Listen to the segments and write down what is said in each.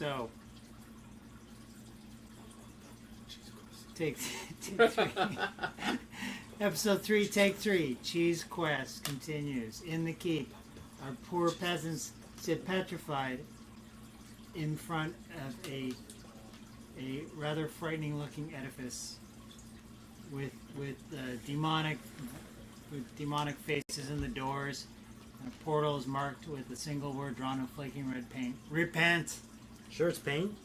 So, take 3. Episode 3, take 3. Cheesequest continues. In the keep, our poor peasants sit petrified in front of a rather frightening-looking edifice with demonic faces in the doors. And a portal is marked with a single word drawn in flaking red paint. Repent. Sure, it's paint.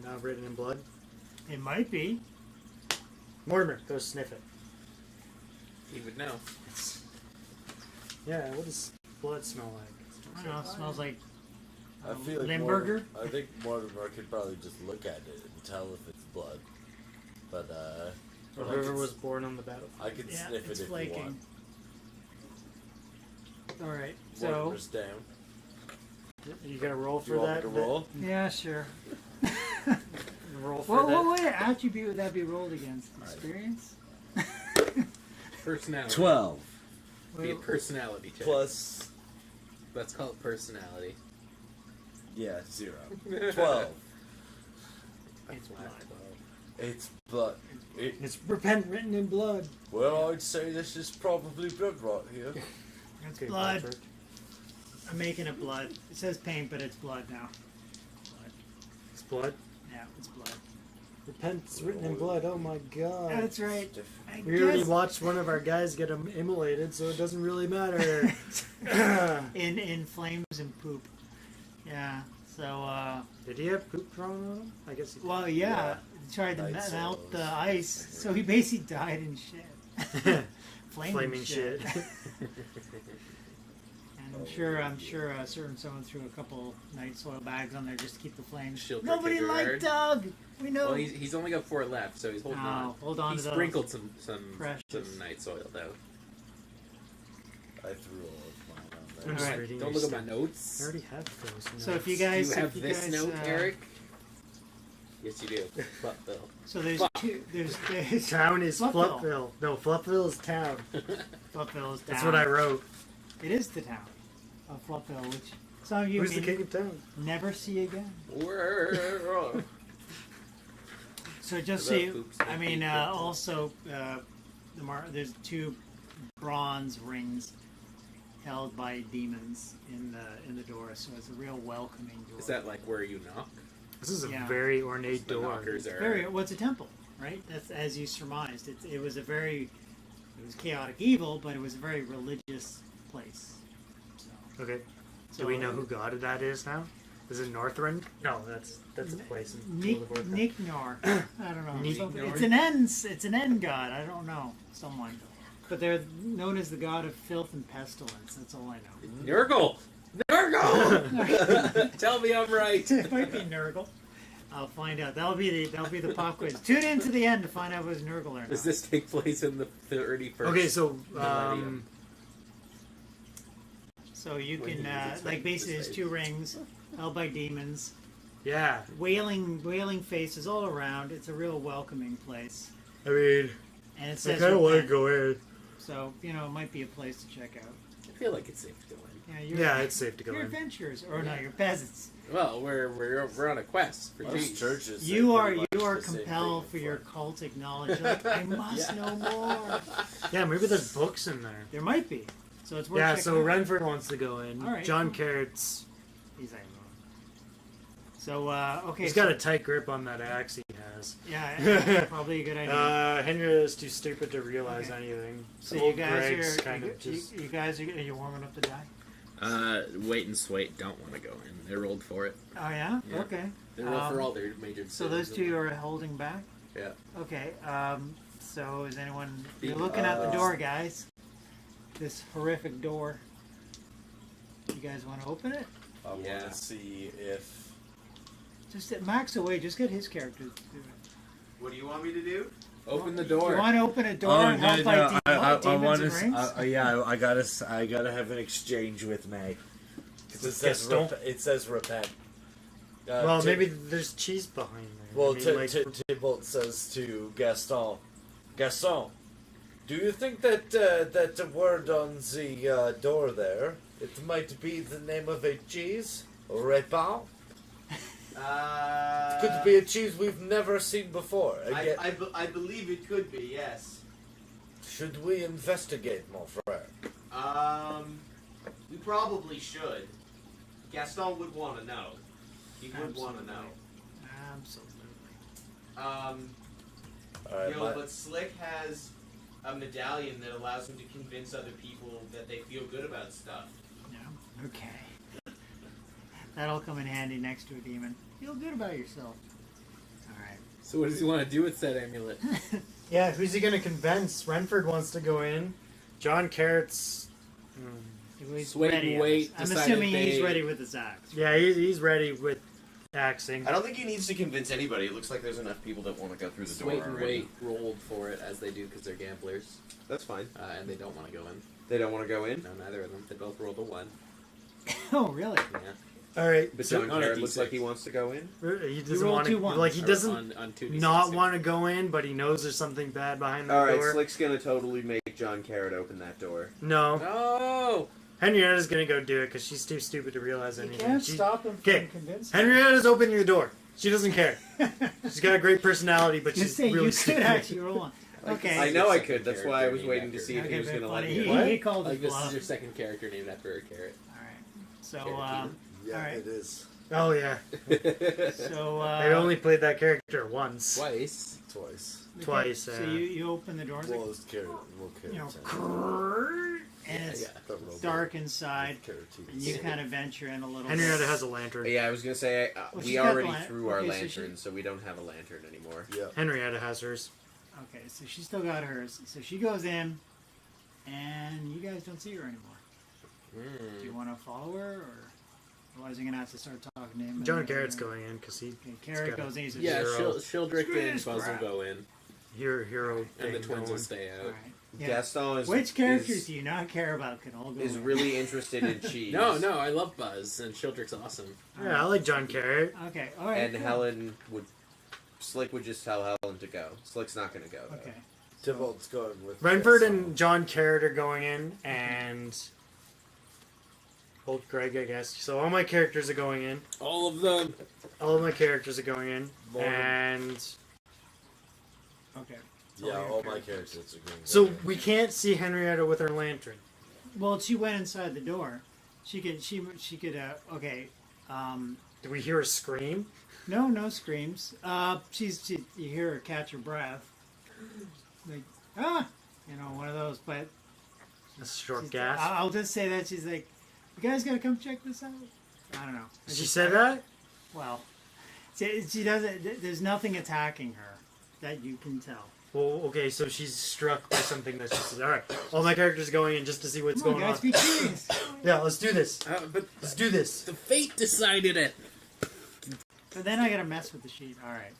Not written in blood. It might be. Mortimer, go sniff it. He would know. Yeah, what does blood smell like? I don't know. It smells like I feel like Limburger. I think Mortimer could probably just look at it and tell if it's blood. But Whoever was born on the battlefield. I can Yeah, sniff it it's if flaking. you want. All right. So Mortimer's down. You gonna roll Do you for want that? me to roll? yeah, sure. Roll for that. What attribute would that be rolled against? Experience. Personality. 12 Be a personality check. plus Let's call it personality. 0. 12. It's blood. It's blood. It's repent written in blood. Well, I'd say this is probably blood right here. It's Okay, blood. Patrick. I'm making it blood. It says paint, but it's blood now. Blood. It's blood. Yeah, it's blood. Repent's written in blood. Oh my god. That's right. I We already guess watched one of our guys get immolated, so it doesn't really matter. in flames and poop. Yeah. So Did he have poop drawn on him? I guess he did. well, yeah. He tried to Night melt souls. the ice, so he basically died in shit. Flaming shit. And I'm sure certain someone threw a couple night soil bags on there just to keep the flames. She'll Nobody protect your liked yard. Doug. We know. Well, he's only got 4 left, so he's holding Oh, on. hold on He to those. sprinkled some Precious. night soil though. I threw all of mine on I'm there. just Alright, reading Don't your look at my stuff. notes. I already have those. So if you notes. guys, Do you have this guys, note, Eric? Yes, you do. Flupville. So there's Fuck. two. There's Town is Flupville. Flupville. No, Flupville is town. Flupville is town. That's what I wrote. It is the town of Flupville, which some of you Who's the may king of town? never see again. Where? So just What so about you, poops? I mean, also there's 2 bronze rings held by demons in the door, so it's a real welcoming door. Is that like where you knock? This is a Yeah. very ornate The door. knockers are. very? What's a temple, right? That's as you surmised. It was chaotic evil, but it was a very religious place. So, Okay. Do we know who god that is now? Is it Northrend? No, that's a place in World of Warcraft. Nicknor. I don't know. Nicknor? It's an end god. I don't know. Someone. But they're known as the god of filth and pestilence. That's all I know. Nurgle! Nurgle! Tell me I'm right. It might be Nurgle. I'll find out. That'll be the pop quiz. Tune in to the end to find out if it was Nurgle or not. Does this take place in the 31st? Okay, so millennium? So you When can he was like basically there's expected 2 rings held by demons. yeah, Wailing faces all around. It's a real welcoming place. I mean, And it I says kind of want to repent. go in. So, it might be a place to check out. I feel like it's safe to go in. Yeah, Yeah, it's safe to go you're in. adventurers, or no, you're peasants. Well, we're on a quest for Most cheese. churches say You are pretty much the same compelled thing for your before. cultic knowledge. You're like, I must know more. Yeah, maybe there's books in there. There might be, so it's worth Yeah, checking so out. Renford wants to go in. All right, John cool. Carrots, He's like, so okay, he's got a tight grip on that axe he has. yeah, probably a good idea. Henry is too stupid to realize Okay. anything. So Old you guys Greg's are kind of just. you guys are you warming up to die? Wait and Swait don't want to go in. They rolled for it. Oh yeah, Yeah. okay. They roll for all their major So those decisions. 2 are holding back. Yeah. Okay. So is anyone? You're Be- looking out the door, guys. This horrific door. You guys want to open it? I want Yeah. to see if Just Max away. Just get his character to do it. What do you want me to do? Open the You door. want to open a door and help fight I demons want and to. rings? Yeah, I gotta have an exchange with May. Because it says Gaston? it says repent. Well, maybe there's cheese behind there. Well, I mean, like, Tybalt says to Gaston, Gaston, do you think that that the word on the door there, it might be the name of a cheese? Repent? Could it be a cheese we've never seen before? Again, I believe it could be, yes. should we investigate, mon frere? We probably should. Gaston would want to know. He would want to know. Absolutely. Alright, But Slick has a medallion that allows him to convince other people that they feel good about stuff. Yeah. Okay. That'll come in handy next to a demon. Feel good about yourself. Alright. So what does he want to do with that amulet? Yeah, who's he gonna convince? Renford wants to go in. John Carrot's. He's Sway ready. and wait. I'm decided assuming he's they- ready with his axe. Yeah, he's ready with axing. I don't think he needs to convince anybody. It looks like there's enough people that want to go through the door Swait and already. Wait rolled for it as they do because they're gamblers, That's fine. and they don't want to go in. They don't want to go in. No, neither of them. They both rolled a 1. Oh, really? Yeah. Alright, But so John on a Carrot looks D6. like he wants to go in. he doesn't rolled want two to. ones. Like, he Or doesn't on 2d6. not want to go in, but he knows there's something bad behind the All right, door. Slick's gonna totally make John Carrot open that door. No. No! Henrietta's gonna go do it because she's too stupid to realize You anything. can't She- stop him Okay, from convincing. Henrietta's opening the door. She doesn't care. She's got a great personality, but You she's say really you stupid. could actually roll on. Okay. I know I Second could. That's why I was character waiting named to see if Okay, he was very gonna let funny. me. What? He called Like his this bluff. is your second character named after a carrot. All right. So, Carrot Yeah, Alright. it is. Oh yeah, so I only played that character once, Twice. Twice. twice. So you open the door, it's like, Well, it's carrot. Well, you know, carrot. and it's Yeah. dark inside, Carrot and you kind of venture in a little. Henrietta bit. has a lantern. Yeah, I was gonna say Well, she's we got already the lan- threw our okay, so lantern, she- so we don't have a lantern anymore. Yeah. Henrietta has hers. Okay, so she still got hers. So she goes in, and you guys don't see her anymore. Do you want to follow her, or otherwise you're gonna have to start talking to him? John Carrot's going in because he Okay, Carrot got a goes in. He says, Yeah, Zero. Shildrick Screw and this Buzz will crap. go in, hero and the thing twins will going. stay All out. right. Yeah. Gaston is Which characters is, do you not care about? Can all go is in. really interested in cheese. No, I love Buzz, and Shildrick's awesome. Yeah, I like John Carrot. Okay, all right. And cool. Helen would. Slick would just tell Helen to go. Slick's not gonna go. Though. Okay. Tybalt's going with Renford Gaston. and John Carrot are going in, and old Greg, I guess. So all my characters are going in. All of them. All of my characters are going in, Morgan. and Okay. Yeah, all my characters are going. so we can't see Henrietta with her lantern. Well, she went inside the door. She could. Okay. Do we hear a scream? No screams. You hear her catch her breath. Like, one of those. But A short she's- gasp. I'll just say that she's like, "You guys gotta come check this out." I don't know. She said that? Well, she doesn't. There's nothing attacking her that you can tell. Well, okay, so she's struck by something that she said. All right, all my characters are going in just to see what's Come on, going guys, on. be curious. Yeah, let's do this. But Let's do this. the fate decided it. But then I gotta mess with the sheet. All right.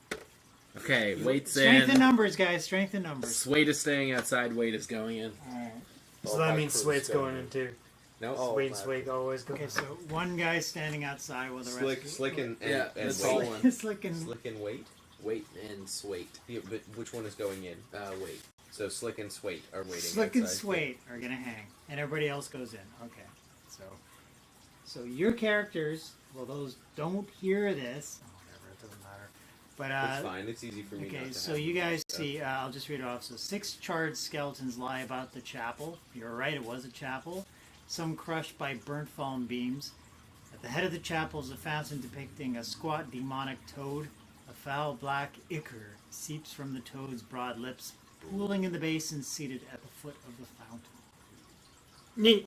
Okay, Wait's Strength in in. numbers, guys. Strength in numbers. Swade is staying outside. Wait is going in. All right. So All that my means crew's Swade's going going in too. No. Oh, Swade and my- Swade always go. Okay, so one guy's standing outside while the rest. Slick, of Slick, and Yeah, and that's wait. all one. Slick and Slick and wait. Wait and Swait. Yeah, but which one is going in? Wait. So Slick and Swait are waiting. Slick and outside. Swait are gonna hang, and everybody else goes in. Okay, so your characters, well, those don't hear this. Oh, whatever, it doesn't matter. But It's fine. It's easy for me. okay, not to so have you them. guys see. I'll just read it off. So 6 charred skeletons lie about the chapel. You're right; it was a chapel. Some crushed by burnt fallen beams. At the head of the chapel is a fountain depicting a squat demonic toad. A foul black ichor seeps from the toad's broad lips, pooling in the basin seated at the foot of the fountain. Neat.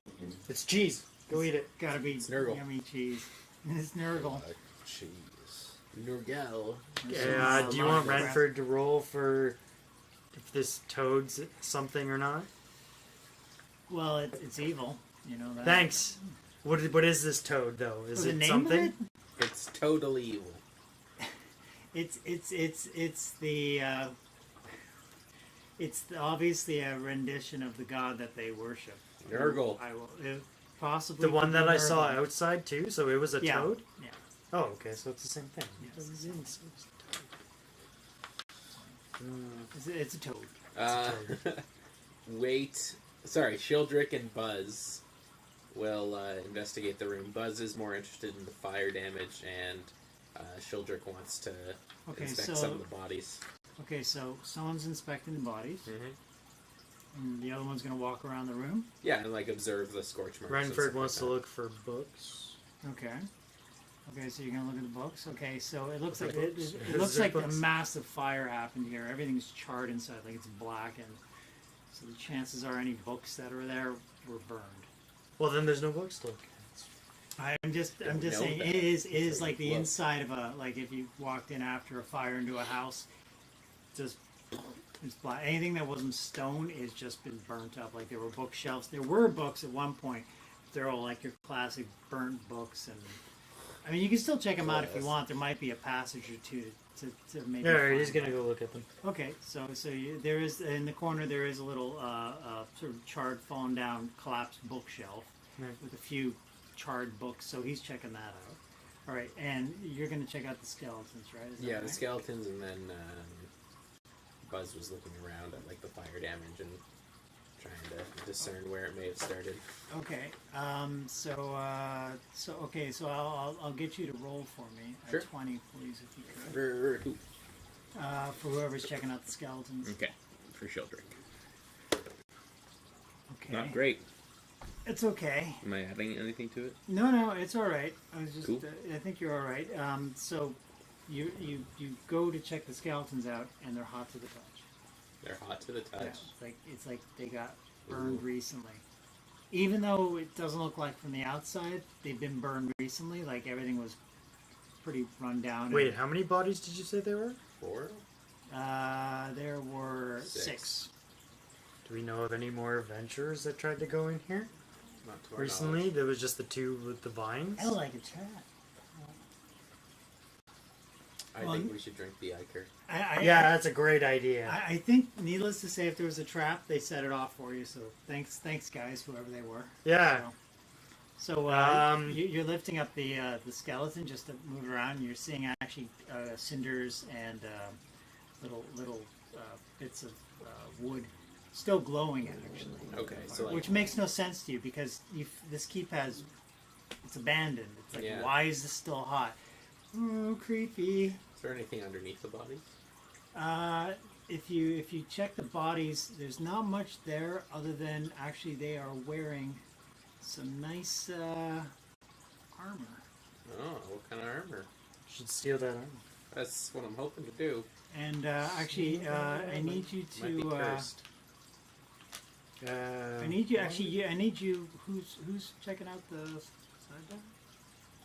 It's cheese. Go eat it. Gotta be Snurgle. yummy cheese. It's Nurgle. Like cheese. Nurgle. Do you want Renford to roll for if this toad's something or not? Well, it's evil. You know that. Thanks. What is this toad though? Is The it name something? of it? It's totally evil. It's obviously a rendition of the god that they worship. Nurgle. I will possibly The one that I saw Nurgle. outside too. So it was a Yeah. toad. Yeah. Oh, okay. So it's the same thing. Yes. It was in, so it's a toad. It's a toad. Wait. Sorry, Shildrick and Buzz will investigate the room. Buzz is more interested in the fire damage, and Shieldrick wants to Okay, inspect so some of the bodies. okay, so someone's inspecting the bodies, Mm-hmm. and the other one's gonna walk around the room. Yeah, and like observe the scorch marks. and Renford stuff wants to like look for books. Okay. Okay, so you're gonna look at the books. Okay, so it looks The like books? it looks Is there like a books? massive fire happened here. Everything's charred inside, like it's blackened. So the chances are any books that are there were burned. Well, then there's no books to look at. I'm just Don't know saying that. it is So like the look. inside of a, like if you walked in after a fire into a house, just it's black. Anything that wasn't stone is just been burnt up. Like there were bookshelves. There were books at one point. They're all like your classic burnt books, and I mean you can still check them out if you Yes. want. There might be a passage or two to maybe. Yeah, find. he's gonna go look at them. Okay, so there is in the corner there is a little sort of charred, fallen down, collapsed bookshelf Right. with a few charred books. So he's checking that out. All right, and you're going to check out the skeletons, right? Is that Yeah, right? the skeletons, and then Buzz was looking around at like the fire damage and trying to discern where it may have started. Okay. So I'll get you to roll for me at Sure. 20, please, if you could. For whoever's checking out the skeletons. Okay, for Shieldrick. Okay. Not great. It's okay. Am I adding anything to it? No, it's all right. I was just, Cool. I think you're all right. So, you go to check the skeletons out, and they're hot to the touch. They're hot to the touch. Yeah, it's like they got burned recently. Even though it doesn't look like from the outside, they've been burned recently. Like everything was pretty run down. Wait, how many bodies did you say there were? 4? There were 6. 6. Do we know of any more adventurers that tried to go in here Not to our recently? knowledge. There was just the two with the vines. I like a trap. I Well, think we should drink the Iker. Yeah, that's a great idea. I think, needless to say, if there was a trap, they set it off for you. So thanks, guys, whoever they were. Yeah. So you're lifting up the skeleton just to move it around. And you're seeing actually cinders and little bits of wood still glowing actually. Okay, so like, Which makes no sense to you because this keep it's abandoned. It's like, Yeah. why is this still hot? Oh, creepy. is there anything underneath the bodies? If you check the bodies, there's not much there other than actually they are wearing some nice armor. Oh, what kind of armor? Should steal that armor. That's what I'm hoping to do. And actually, I need you Might be to. cursed. I need you. Actually, I need you. Who's checking out the side there?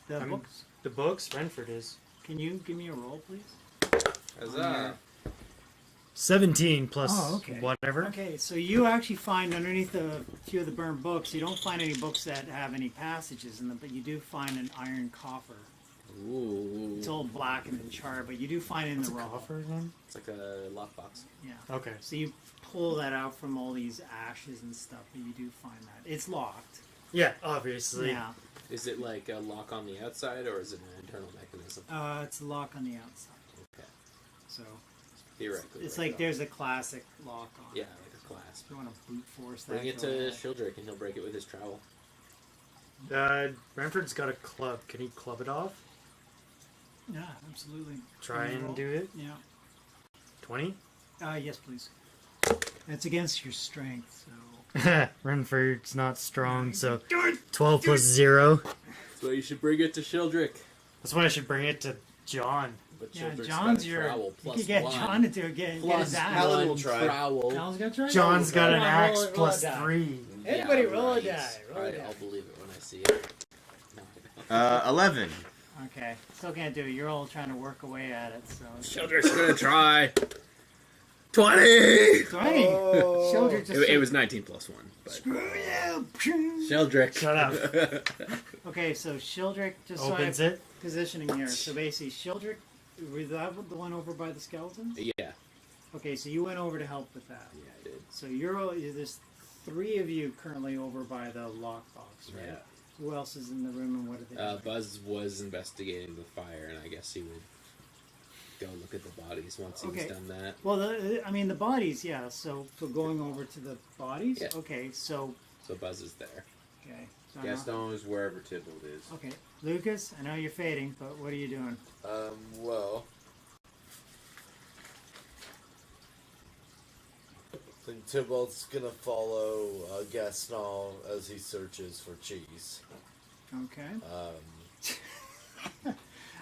The I'm- books. The books? Renford is. Can you give me a roll, please? Huzzah! 17 plus Oh, okay. whatever. Okay, so you actually find underneath a few of the burned books, you don't find any books that have any passages in them, but you do find an iron coffer. Ooh. It's all black and charred, but you do find it in What's the a roll. coffer then? It's like a lockbox. Yeah. Okay. So you pull that out from all these ashes and stuff, but you do find that. It's locked. Yeah, obviously. Yeah. Is it like a lock on the outside, or is it an internal mechanism? It's a lock on the outside. Okay. So Theoretically. it's like like there's a classic lock on Yeah, it. like a clasp. If you want to brute force that. Bring it go to ahead. Shieldrick, and he'll break it with his trowel. Renford's got a club. Can he club it off? Yeah, absolutely. Try Can you roll? and do it? Yeah. 20? Yes, please. It's against your strength, so. Renford's not strong, so 12 plus 0. So you should bring it to Shieldrick. That's why I should bring it to John. But Yeah, Shieldrick's John's got a your. trowel You plus could get 1. John to do it. Get his ass. Alan will try. Trowel. John's gonna try. John's got an Come on, axe roll plus a die. 3. Everybody Yeah, roll a right. die, roll a Alright, die. I'll believe it when I see it. No. 11. Okay, still can't do it. You're all trying to work away at it, so. Shieldrick's gonna try. 20! 20! Shieldrick just It was 19 plus 1. But Screw you! Shieldrick. Shut up. Okay, so Shieldrick just so I Opens have it. positioning here. So basically, Shieldrick, was that the one over by the skeletons? Yeah. Okay, so you went over to help with that. Yeah, I did. So there's 3 of you currently over by the lockbox, right? Yeah. Who else is in the room and what are they doing? Buzz was investigating the fire, and I guess he would go look at the bodies once he Okay. was done that. Well, the bodies, yeah. So going over to the bodies. Yeah. Okay, so So Buzz is there. okay, Gaston is wherever Tybalt is. Okay, Lucas, I know you're fading, but what are you doing? Well, I think Tybalt's gonna follow Gaston as he searches for cheese. Okay.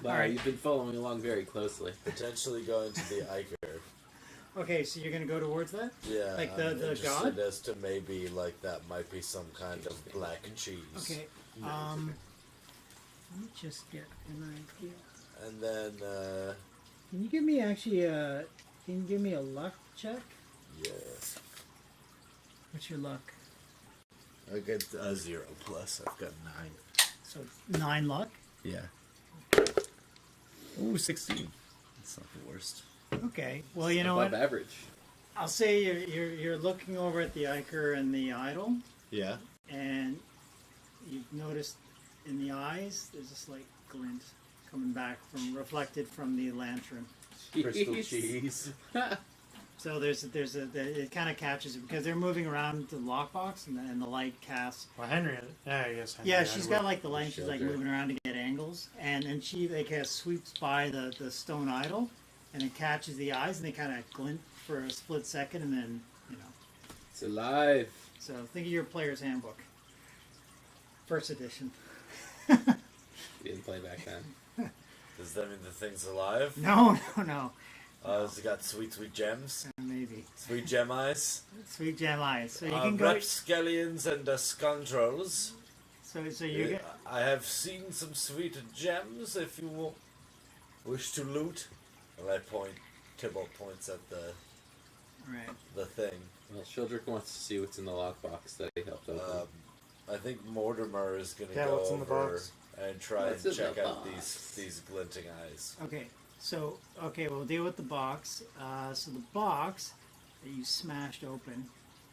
Larry, you've been following along very closely. Potentially going to the Iker. Okay, so you're gonna go towards that? Yeah, Like I'm the interested god? as to maybe like that might be some kind of black cheese. Okay. Let me just get an idea. And then, Can you give me actually a? Can you give me a luck check? yeah, What's your luck? I get a 0 plus. I've got 9. So 9 luck. Yeah. Ooh, 16. That's not the worst. Okay. Well, you know Above what? average. I'll say you're looking over at the Iker and the idol, Yeah. and you've noticed in the eyes there's a slight glint coming back from reflected from the lantern. Crystal Jeez. cheese. So it kind of catches it because they're moving around the lockbox and the light casts. Well, Henrietta. I guess. Yeah, Henrietta she's would- got like the light. She's like Shelter. moving around to get angles, and she like kind of sweeps by the stone idol, and it catches the eyes, and they kind of glint for a split second, and then It's alive. So think of your player's handbook, first edition. You didn't play back then. Does that mean the thing's alive? No. Has it got sweet gems? Maybe Sweet gem eyes? sweet gem eyes. So you can go. Rapscallions and scoundrels. So you get. I have seen some sweet gems if you wish to loot. And I point, Tybalt points at Right. the thing. Well, Shildrick wants to see what's in the lockbox that he helped open. I think Mortimer is going to Yeah, go what's in the over box? and try What's and in the check out box? these glinting eyes. Okay. So we'll deal with the box. So the box that you smashed open.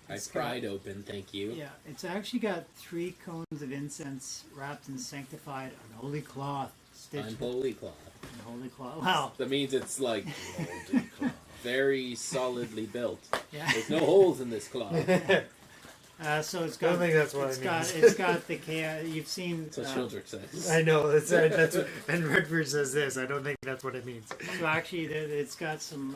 I it's got- pried open, thank you. Yeah, it's actually got 3 cones of incense wrapped in sanctified unholy cloth. Stitched with Unholy cloth. unholy cloth. Wow. That means it's like Moldy cloth. very solidly built. Yeah. There's no holes in this cloth. So it's I got. don't think that's what it's it got. means. It's got the chaos. You've seen. That's what Shildrick says. I know that's what, and Redford says this. I don't think that's what it means. So actually, it's got some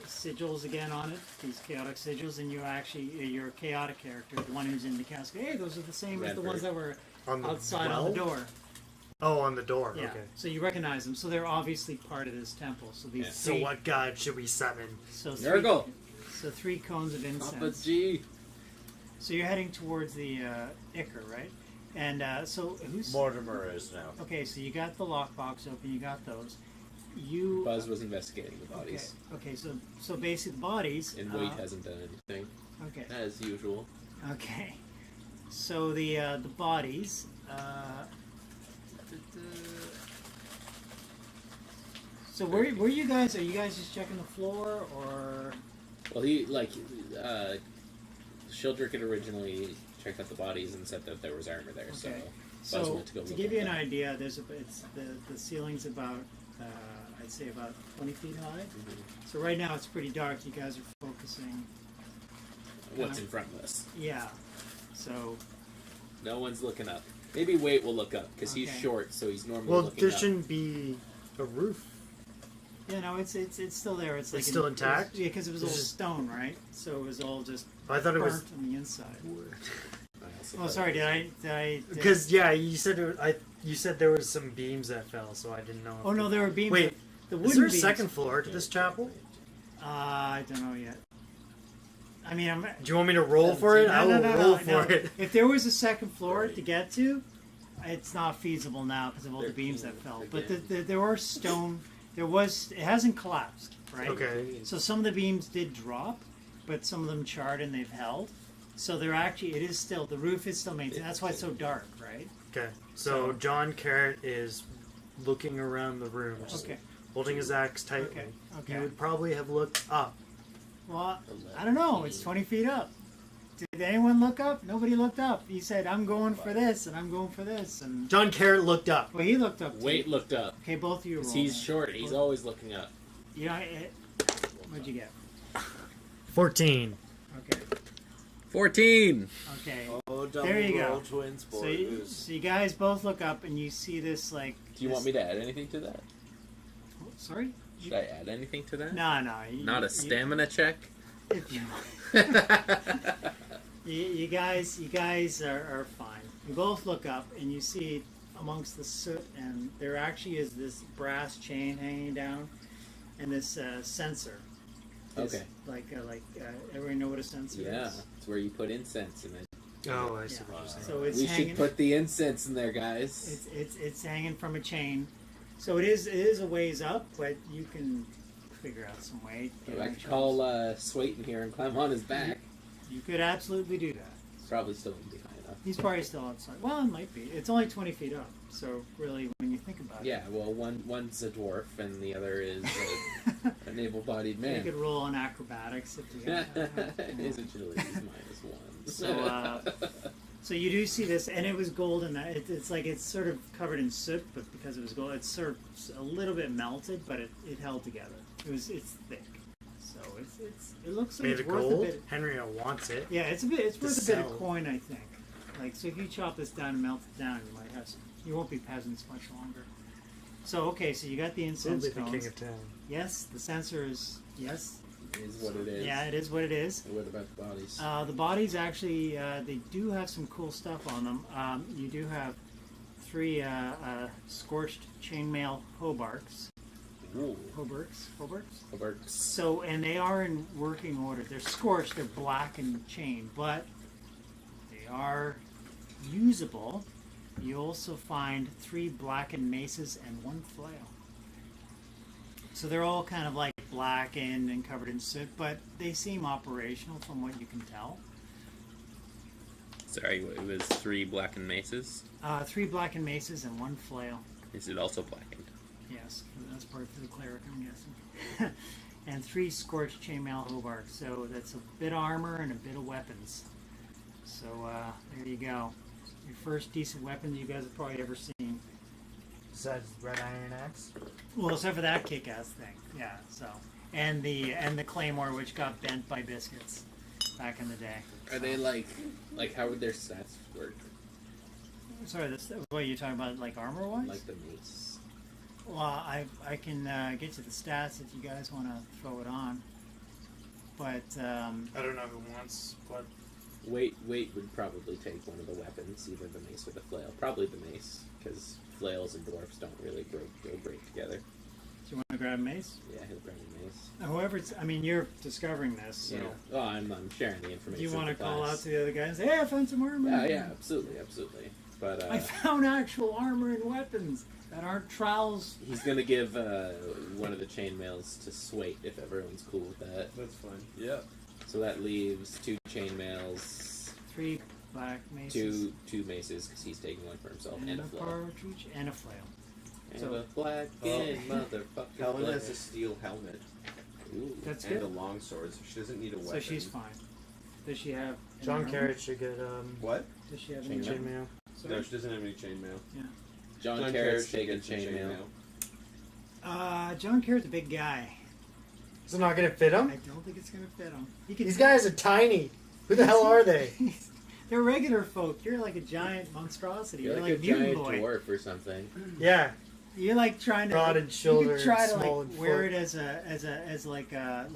sigils again on it. These chaotic sigils, and you're a chaotic character, the one who's in the casket. Hey, those are the same as the ones that were On the outside on the well? door. Oh, on the door. Yeah. Okay. So you recognize them. So they're obviously part of this temple. So these. Yeah. So what god should we summon? So Nurgle! So 3 cones of Papa incense. G! So you're heading towards the Iker, right? And so who's Mortimer is now. okay? So you got the lockbox open. You got those. You Buzz was investigating the bodies. Okay. So basically the bodies. And Wade hasn't done anything, Okay. as usual. Okay. So the bodies. So where you guys? Are you guys just checking the floor or? Well, Shildrick had originally checked out the bodies and said that there was armor there, so Okay. Buzz So went to go to look give at you an that. idea, it's the ceiling's about I'd say about 20 feet high. So right now it's pretty dark. You guys are focusing. What's in front of us? Yeah. So No one's looking up. Maybe Wade will look up, because he's Okay. short, so he's normally Well, looking there up. shouldn't be a roof. yeah, no, it's still there. It's like still intact? Yeah, because it was all This is- stone, right? So it was all just I thought it burnt was on the inside. I also Oh, thought sorry. it Did I? because yeah, you said you said there was some beams that fell, so I didn't know. Oh no, there were beams. Wait, the is wooden there a beams. second floor to this chapel? I don't know yet. I mean, I'm. Do you want me to roll for it? I will roll for it. If there was a second floor to get to, it's not feasible now because of all the They're beams that cool fell. again. But there were stone. There was. It hasn't collapsed, right? Okay. So some of the beams did drop, but some of them charred and they've held. So they're actually. It is still. The roof is still maintained. That's why it's so dark, right? Okay. So John Carrot is looking around the room, just Okay. holding his axe tightly. Okay. He Okay. would probably have looked up. Well, I don't know. It's 20 feet up. Did anyone look up? Nobody looked up. He said, "I'm going for this," and "I'm going for this," and John Carrot looked up. well, he looked up. Too. Wade looked up. Okay, both of you 'Cause roll. he's then. short, he's always looking up. You know, what'd you get? 14. Okay. 14. Okay. Oh, double There you roll go. twins, boys. So you guys both look up and you see this like. Do you want me to add anything to that? Sorry. Should I add anything to that? No. Not a stamina check? You guys are fine. You both look up and you see amongst the soot, and there actually is this brass chain hanging down, and this sensor. This, Okay. Everyone know what a sensor Yeah, is? it's where you put incense in it. Oh, I see Yeah. what you're saying. So it's We hanging. should put the incense in there, guys. It's hanging from a chain, so it is a ways up, but you can figure out some way. to get I on could the call shelves. Swaite in here and climb on his back. You could absolutely do that. Probably still wouldn't be high enough. He's probably still outside. Well, it might be. It's only 20 feet up, so really, when you think about Yeah, well, one's a dwarf and the other is an able-bodied it, you man. could roll on acrobatics if you got that. His agility is -1. So you do see this, and it was golden. It's like it's sort of covered in soot, but because it was gold, it's sort of a little bit melted, but it held together. It's thick, so it looks like Made it's of worth gold? a bit. Henry wants it. Yeah, it's worth a bit sell. of coin, I think. Like, so if you chop this down and melt it down, you might have some. You won't be peasants much longer. So okay, so you got the incense Probably the cones. king of town. Yes, the sensor is yes. Is what it is. Yeah, it is what it is. And what about the bodies? The bodies actually, they do have some cool stuff on them. You do have 3 scorched chainmail hauberks. Ooh. Hauberks. Works. So, and they are in working order. They're scorched. They're black and chain, but they are usable. You also find 3 blackened maces and 1 flail. So they're all kind of like blackened and covered in soot, but they seem operational from what you can tell. Sorry, it was 3 blackened maces. 3 blackened maces and 1 flail. Is it also blackened? Yes, that's part for the cleric, I'm guessing. And 3 scorched chainmail hauberks. So that's a bit of armor and a bit of weapons. So there you go. Your first decent weapon you guys have probably ever seen. Besides red iron axe. Well, except for that kick-ass thing. Yeah. So and the claymore, which got bent by biscuits back in the day. Are they like how would their stats work? Sorry, what are you talking about? Like armor-wise? Like the mace? Well, I can get you the stats if you guys want to throw it on. But I don't know who wants what. Weight would probably take one of the weapons, either the mace or the flail. Probably the mace, because flails and dwarfs don't really go great together. do you want to grab a mace? Yeah, he'll bring a mace. However, I mean, you're discovering this, so Yeah. Well, I'm sharing the do information. you want to with the call out class. to the other guys and say, "Hey, I found some armor"? Yeah, absolutely. But I found actual armor and weapons that aren't trowels. he's gonna give one of the chainmails to Swaite if everyone's cool with that. That's fine. Yep. So that leaves 2 chainmails, 3 black maces. two maces because he's taking one for himself, and and a a flail. partridge and a flail. And So- a black motherfucker. Helen flail. has a steel helmet Ooh. That's and a good. long sword, so she doesn't need a weapon. So she's fine. Does she have any John armor? Carrot should get What? Does she have any Chainmail. armor? chainmail. No, she doesn't have any chainmail. John Carrot's should taking get some chainmail. John Carrot's a big guy. Is it not gonna fit him? I don't think it's gonna fit him. He can These guys are tiny. Who the hell are they? They're regular folk. You're like a giant monstrosity. You're You're like a mutant giant boy. dwarf or something. Yeah. You're like trying to Broad in You shoulder, could try to small like in wear foot. it as like a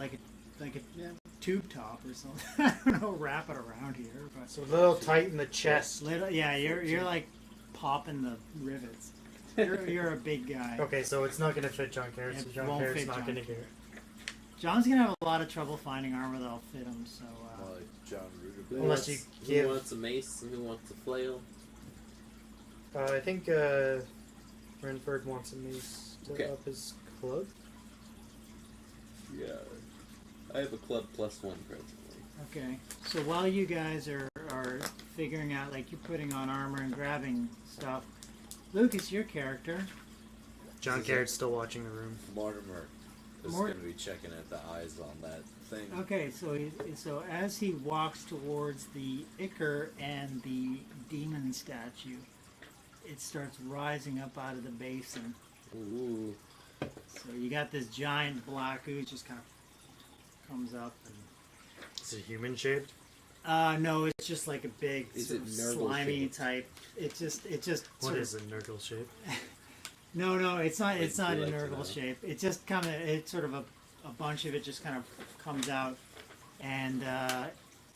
tube top or something. I don't know. Wrap it around here, but So a little tight in the chest. little. Yeah, you're like popping the rivets. You're a big guy. Okay, so it's not gonna fit John Carrot. So It John won't Carrot's fit not John gonna get it. John's gonna have a lot of trouble finding armor that'll fit him. So More like John Who Ruder. Unless you wants, give- who wants a mace and who wants a flail? I think Renford wants a mace to Okay. up his club. Yeah. I have a club +1 presently. okay. So while you guys are figuring out, like you're putting on armor and grabbing stuff, Lucas, your character. John Carrot's still watching the room. Mortimer is Mort- going to be checking at the eyes on that thing. Okay, so as he walks towards the ichor and the demon statue, it starts rising up out of the basin. Ooh. So you got this giant black ooze just kind of comes up, and Is it human shaped? No, it's just like a big Is sort it of nurgle slimy shaped? type. It just What sort is of, a nurgle shape? No, it's not. It's Would not you a like to know? nurgle shape. It just kind of. It's sort of a bunch of it just kind of comes out, and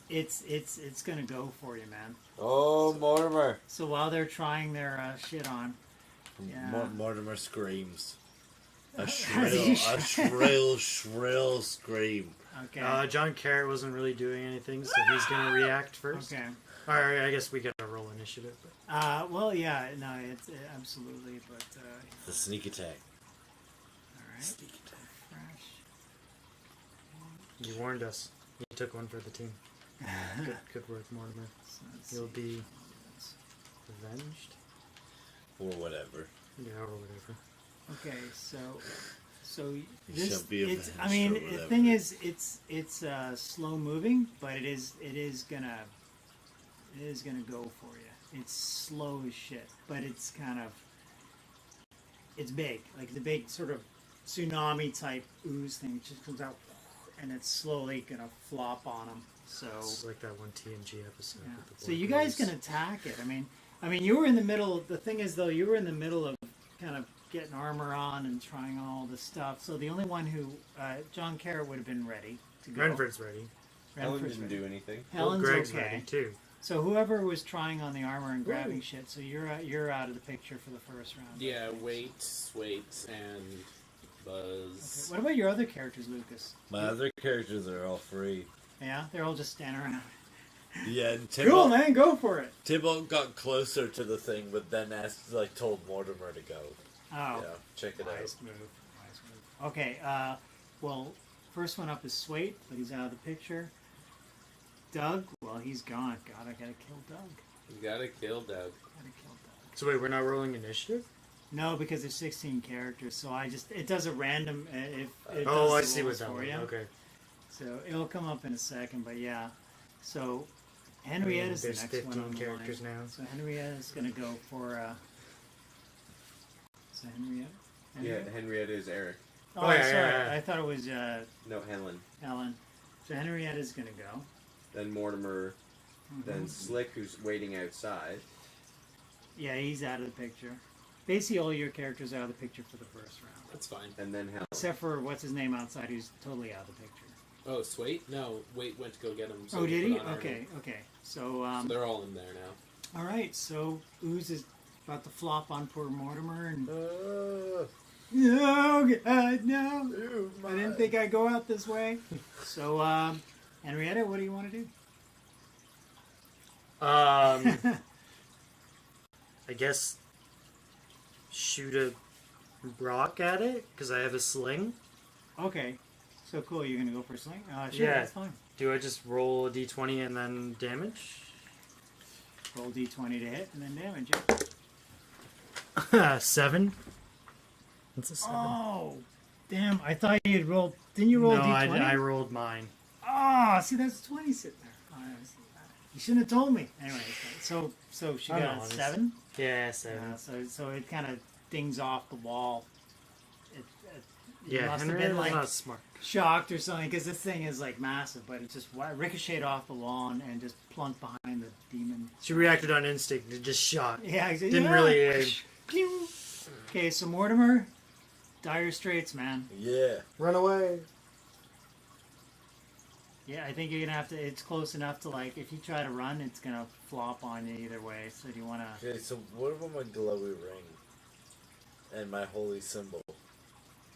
it's gonna go for you, man. Oh, Mortimer. So while they're trying their shit on, yeah. Mortimer screams. A As he shrill scream. okay, John Carrot wasn't really doing anything, so he's gonna react first. okay. Alright, I guess we gotta roll initiative. But Well, yeah, no, it's absolutely, but The sneak attack. all right. Sneak attack. Fresh. you warned us. You took one for the team. Good work, Mortimer. So let's You'll see. be avenged. Or whatever. Yeah, or whatever. Okay, so You this shall be it's. I avenged mean, or the whatever. thing is, it's slow moving, but it is gonna go for you. It's slow as shit, but it's kind of it's big, like the big sort of tsunami type ooze thing just comes out, and it's slowly gonna flop on them. So It's like that one TNG episode. yeah. with the So you black guys ooze. can attack it. I mean, you were in the middle. The thing is, though, you were in the middle of kind of getting armor on and trying all this stuff. So the only one who, John Carrot would have been ready to go. Renford's ready. Helen Renford's didn't ready. do anything. Helen's Greg's okay. ready too. So whoever was trying on the armor and grabbing shit, so you're out of the picture for the first round. Yeah, Wait, and Buzz. Okay. What about your other characters, Lucas? My other characters are all free. Yeah, they're all just standing around. Yeah, and Cool, man, go for it. Tybalt got closer to the thing, but then told Mortimer to go. Oh, Yeah, check it wise out. move. Wise move. Okay, well, first one up is Swait, but he's out of the picture. Doug, well, he's gone. God, I gotta kill Doug. You gotta kill Doug. Gotta kill Doug. So wait, we're not rolling initiative? No, because there's 16 characters, so it does a random. If it Oh, I does the see what rolls that for was. you. Okay. So it'll come up in a second, but yeah. So Henrietta's the There's next 15 one on the characters line. now. So Henrietta's gonna go for. Is that Henrietta? Yeah, Henrietta is Eric. Oh, Oh, yeah, sorry. yeah, yeah. I thought it was No, Helen. Helen. So Henrietta's gonna go. Then Mortimer. Then Mhm. Slick, who's waiting outside. Yeah, he's out of the picture. Basically, all your characters are out of the picture for the first round, That's fine. And then Helen. except for what's his name outside, who's totally out of the picture. Oh, Swait? No, Wait went to go get him. So Oh, did he? put on armor. Okay, okay. So, So they're all in there now. all right. So Ooze is about to flop on poor Mortimer, and no, God, no. I didn't think I'd go out this way. So, Henrietta, what do you want to do? I guess shoot a rock at it because I have a sling. Okay. So cool. You're gonna go for a sling? Sure, Yeah. that's fine. Do I just roll a d20 and then damage? Roll d20 to hit, and then damage it. 7. That's a 7. Oh, damn! I thought you'd roll. Didn't you roll no, d20? I rolled mine. Oh, see, that's 20 sitting there. Oh, you shouldn't have told me. Anyway, so she I got know, a it's- 7. Yeah, 7. So it kind of dings off the wall. You Yeah, must have Henrietta's been like not smart. shocked or something because this thing is like massive, but it just ricocheted off the wall and just plunked behind the demon. She reacted on instinct and just shot. Yeah, exactly. Didn't really aim. Pew! Okay, so Mortimer, dire straits, man. Yeah. Run away. Yeah, I think you're gonna have to. It's close enough to like if you try to run, it's gonna flop on you either way. So do you wanna? Okay, so what about my glowy ring? And my holy symbol?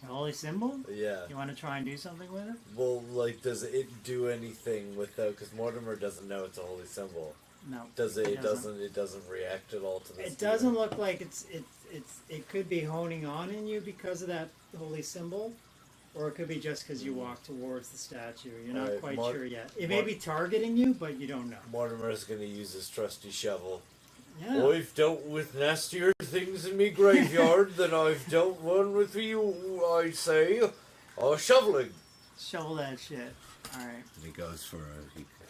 The holy symbol? Yeah. You want to try and do something with it? Well, like, does it do anything without? Because Mortimer doesn't know it's a holy symbol. No. Does it? It It doesn't. It doesn't react at all to this. It doesn't look like it could be honing on in you because of that holy symbol, or it could be just because you walk towards the statue. You're not Alright, quite Mort- sure yet. It may be targeting you, but you don't know. Mortimer's gonna use his trusty shovel. Yeah. I've dealt with nastier things in me graveyard than I've dealt one with you. I say, shoveling. Shovel that shit. All right. He goes for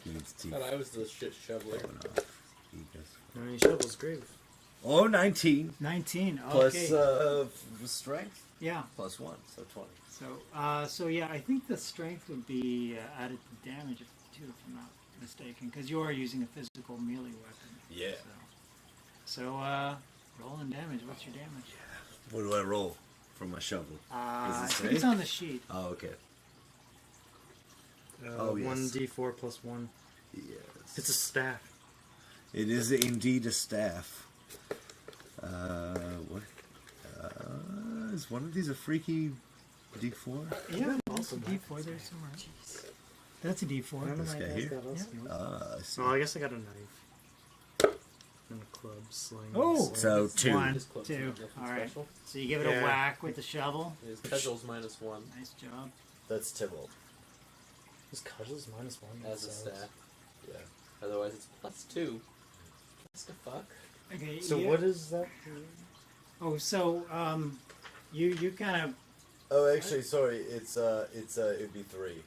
he needs teeth. Thought I was the shit shoveler. Oh, no. He goes for... No, he shovels grave. Oh, 19. 19. Okay. Plus strength. Yeah. Plus 1, so 20. So yeah, I think the strength would be added to damage if I'm not mistaken, because you are using a physical melee weapon. Yeah. So rolling damage. What's your damage? What do I roll from my shovel? I Does it think say? it's on the sheet. Oh, okay. Oh, yes. 1d4 plus 1. Yes. It's a staff. It is indeed a staff. What? Is one of these a freaky D4? Yeah, Also that's a D4 there somewhere. That's a D4. None of This my guy guys here? got us. Yeah. No. I see. Oh, I guess I got a knife. And a club, sling. Oh! sling. So 2. One, His club's 2. nothing All right. special. So you give it Yeah. a whack with the shovel. His cudgel's -1 Nice job. That's Tybalt. His cudgel's -1. as a so- staff. Yeah. Otherwise, it's +2. What the fuck? Okay. So yeah. what is that? Oh, so you kind of Oh, actually, sorry. It'd be 3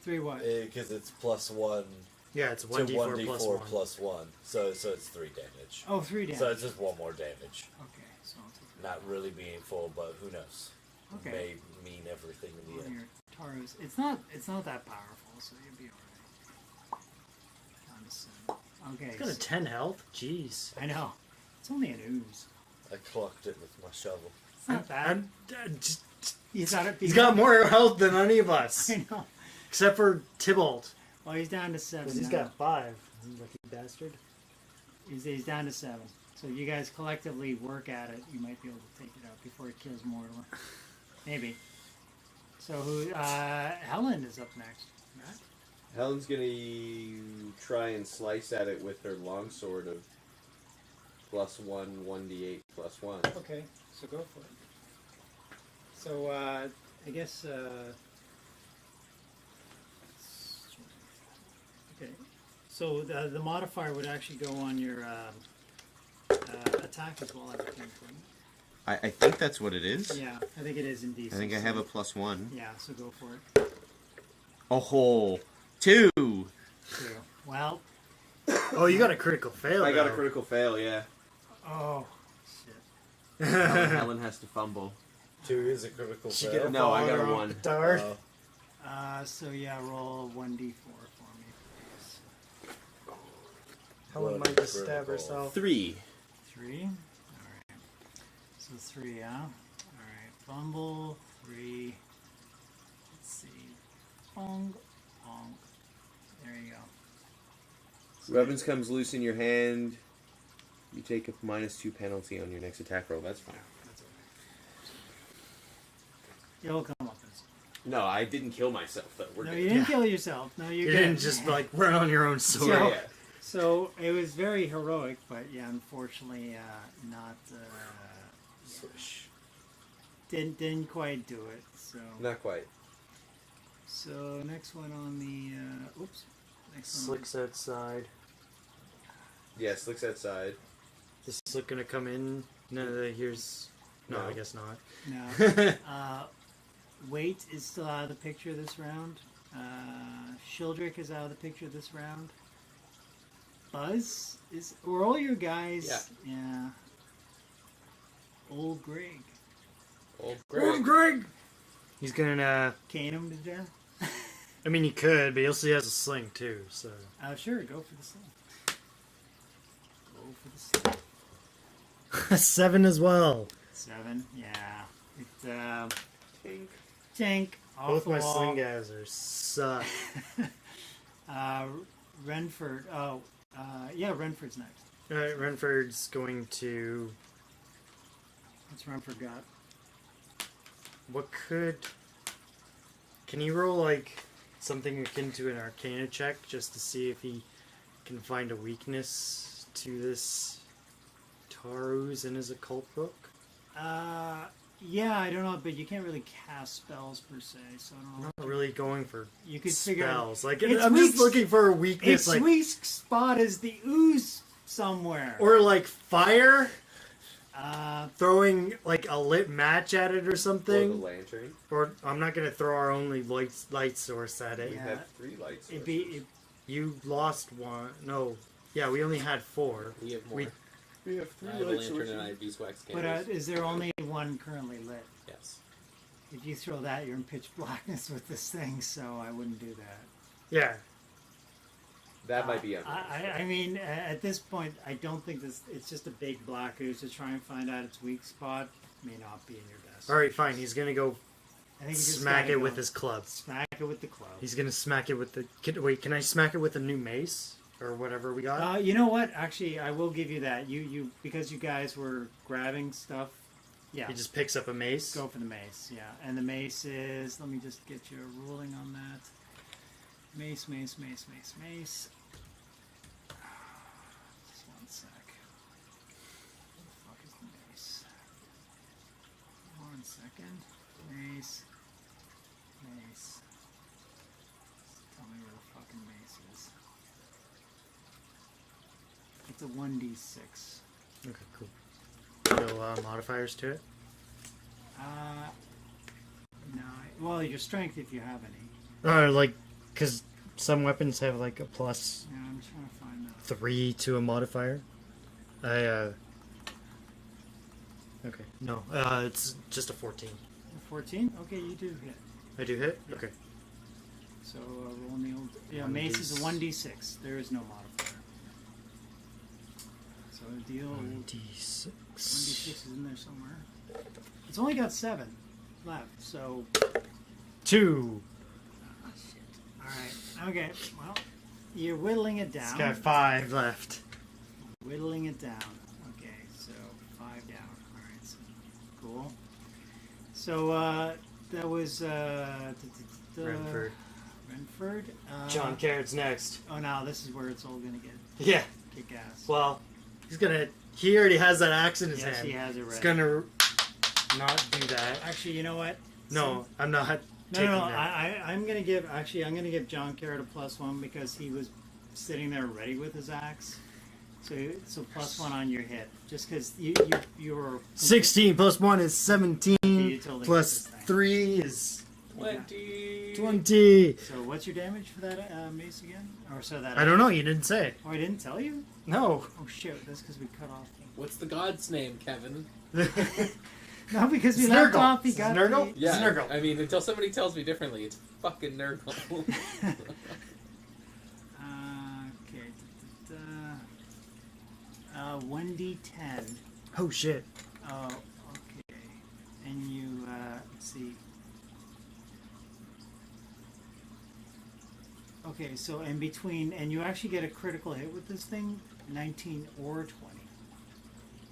three what? because it's +1 Yeah, it's to 1d4 1d4 plus 1. plus 1. So it's 3 damage. Oh, 3 damage. So it's just 1 more damage. Okay, so I'll take that. Not really meaningful, but who knows? Okay. May mean everything in the On end. your Taros. It's not that powerful, so you'll be alright. Down to 7. Okay. He's got a 10 health? Jeez. I know. It's only an ooze. I clocked it with my shovel. It's not bad. He's got it. He's got more health than any of us. I know. Except for Tybalt. Well, he's down to 7. Because he's now. got 5. Lucky bastard. He's down to 7. So if you guys collectively work at it, you might be able to take it out before it kills Mortimer. Maybe. So who? Helen is up next. Right? Helen's gonna try and slice at it with her longsword of +1, 1d8 +1. Okay, so go for it. So I guess. Okay. So the modifier would actually go on your attack as well, I would think. Wouldn't I think that's what it is. it? Yeah, I think it is in DC. I think I have a +1. Yeah, so go for it. Oh, 2. 2. Well. Oh, you got a critical fail. I got a though. critical fail, yeah. Oh. Shit. Helen has to fumble. 2 is a critical She fail. get a No, I got a follower 1. on Dart. So yeah, roll 1d4 for me, please. Helen One might just stab critical. herself. 3. 3. All right. So 3, huh? All right. Fumble 3. Let's see. Bong, bong. There you go. Weapons comes loose in your hand. You take a -2 penalty on your next attack roll. That's fine. That's all right. It'll come up. No, I didn't kill myself though. We're No, good. you didn't Yeah. kill yourself. No, You good. didn't just like run on your own sword. So- Yeah. So it was very heroic, but yeah, unfortunately, not. Swish. Didn't quite do it. So. Not quite. So next one on the. Oops. Next one. Slick's outside. Yeah, Slick's outside. Is Slick gonna come in? No, here's. No, No. I guess not. No. Wait is still out of the picture this round. Shildrick is out of the picture this round. Buzz is. Were all your guys? Yeah. Old Greg. Old Greg. Greg. He's gonna. Cane him to death. I mean, he could, but he also has a sling too. So. Sure, go for the sling. Go for the sling. 7 as well. 7, yeah. It, Tink. Tink. Off Both the my wall. sling guys are suck. Renford. Oh, yeah, Renford's next. Alright, Renford's going to. What's Renford got? What could. Can he roll like something akin to an Arcana check just to see if he can find a weakness to this Taru's in his occult book? Yeah, I don't know, but you can't really cast spells per se, so I don't I'm know. not really going for You could figure out. spells. Like Its I'm weak- just looking for a weakness, Its like weak spot is the ooze somewhere. or like fire, Uh, throwing like a lit match at it or Or the something. lantern. Or I'm not gonna throw our only light source at it. We Yeah. have 3 lights. it'd be. You lost one. No, yeah, we only had 4. We have more. We- We have I have a lantern and I have beeswax But candles. is there only one currently lit? Yes. If you throw that, you're in pitch blackness with this thing, so I wouldn't do that. Yeah. That might be under. I mean, at this point, I don't think this. It's just a big black ooze to try and find out its weak spot. May not be in your best. All right, fine. He's gonna go I think you just smack gotta it go with his club. Smack it with the club. He's gonna smack it with the. Wait, can I smack it with a new mace or whatever we got? You know what? Actually, I will give you that. You because you guys were grabbing stuff. Yeah. He just picks up a mace. Go for the mace. Yeah, and the mace is. Let me just get you a ruling on that. Mace. Just one sec. Where the fuck is the mace? 1 second. Mace. Tell me where the fucking mace is. It's a 1d6. Okay, cool. No modifiers to it. No. Well, your strength if you have any. Like, because some weapons have like a plus Yeah, I'm trying to find that. 3 to a modifier. Okay. No. It's just a 14. 14? Okay, you do hit. I do hit. Okay. So roll in the old. Yeah, mace is a 1d6. There is no modifier. So deal. 1d6. 1d6 is in there somewhere. It's only got 7 left. So. 2. Oh, shit. Alright. Okay. Well, you're whittling it down. It's got 5 left. Whittling it down. Okay, so 5 down. Alright. So, cool. So, that was. Renford. Renford. John Carrot's next. Oh, now this is where it's all gonna get Yeah. kick ass. Well, he's gonna. He already has that axe in his Yes, hand. he has it ready. He's gonna not do that. Actually, you know what? No, I'm not. No, taking no. that. I'm gonna give John Carrot a +1 because he was sitting there ready with his axe. So +1 on your hit, just because you were 16 plus 1 is 17. You totally Plus hit this thing. 3 is 20. 20. So what's your damage for that mace again? Or so that I don't know. You didn't say. Oh, I didn't tell you. No. Oh shit! That's because we cut off. What's the god's name, Kevin? No, because we left off. He got Snurgle? the- Yeah, Snurgle. I mean, until somebody tells me differently, it's fucking Nurgle. Okay. 1d10. Oh shit. Oh, okay. And you, let's see. Okay, so in between, and you actually get a critical hit with this thing, 19 or 20.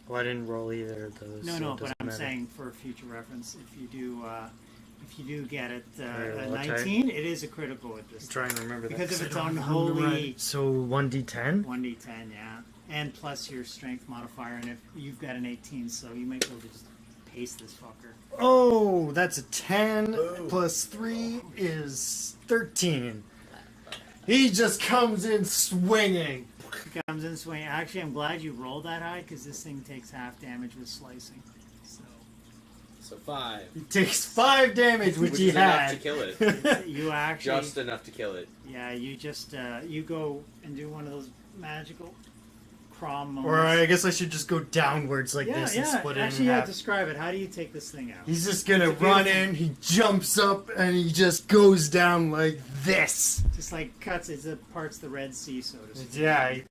Well, I didn't roll either of those. No, so no, it but doesn't I'm matter. saying for future reference, if you do get it, Alright, a well, I'll try. 19, it is a critical with I'm this. trying to remember that. Because 'cause of I its don't remember unholy- right. So 1d10? 1d10, yeah. And plus your strength modifier, and if you've got an 18, so you might be able to just paste this fucker. Oh, that's a 10 Boom. plus 3 is 13. He just comes in swinging. Comes in swing. Actually, I'm glad you rolled that high because this thing takes half damage with slicing. So So 5. He takes 5 damage, which he is enough had. to kill it. you actually, Just enough to kill it. yeah, you just you go and do one of those magical crawl moments. Or I guess I should just go downwards like yeah, this yeah. and split it Actually, in yeah. half. Describe it. How do you take this thing out? He's just gonna It's a run beautiful- in, he jumps up, and he just goes down like this. Just like cuts. It parts the Red Sea, so to speak. Yeah, he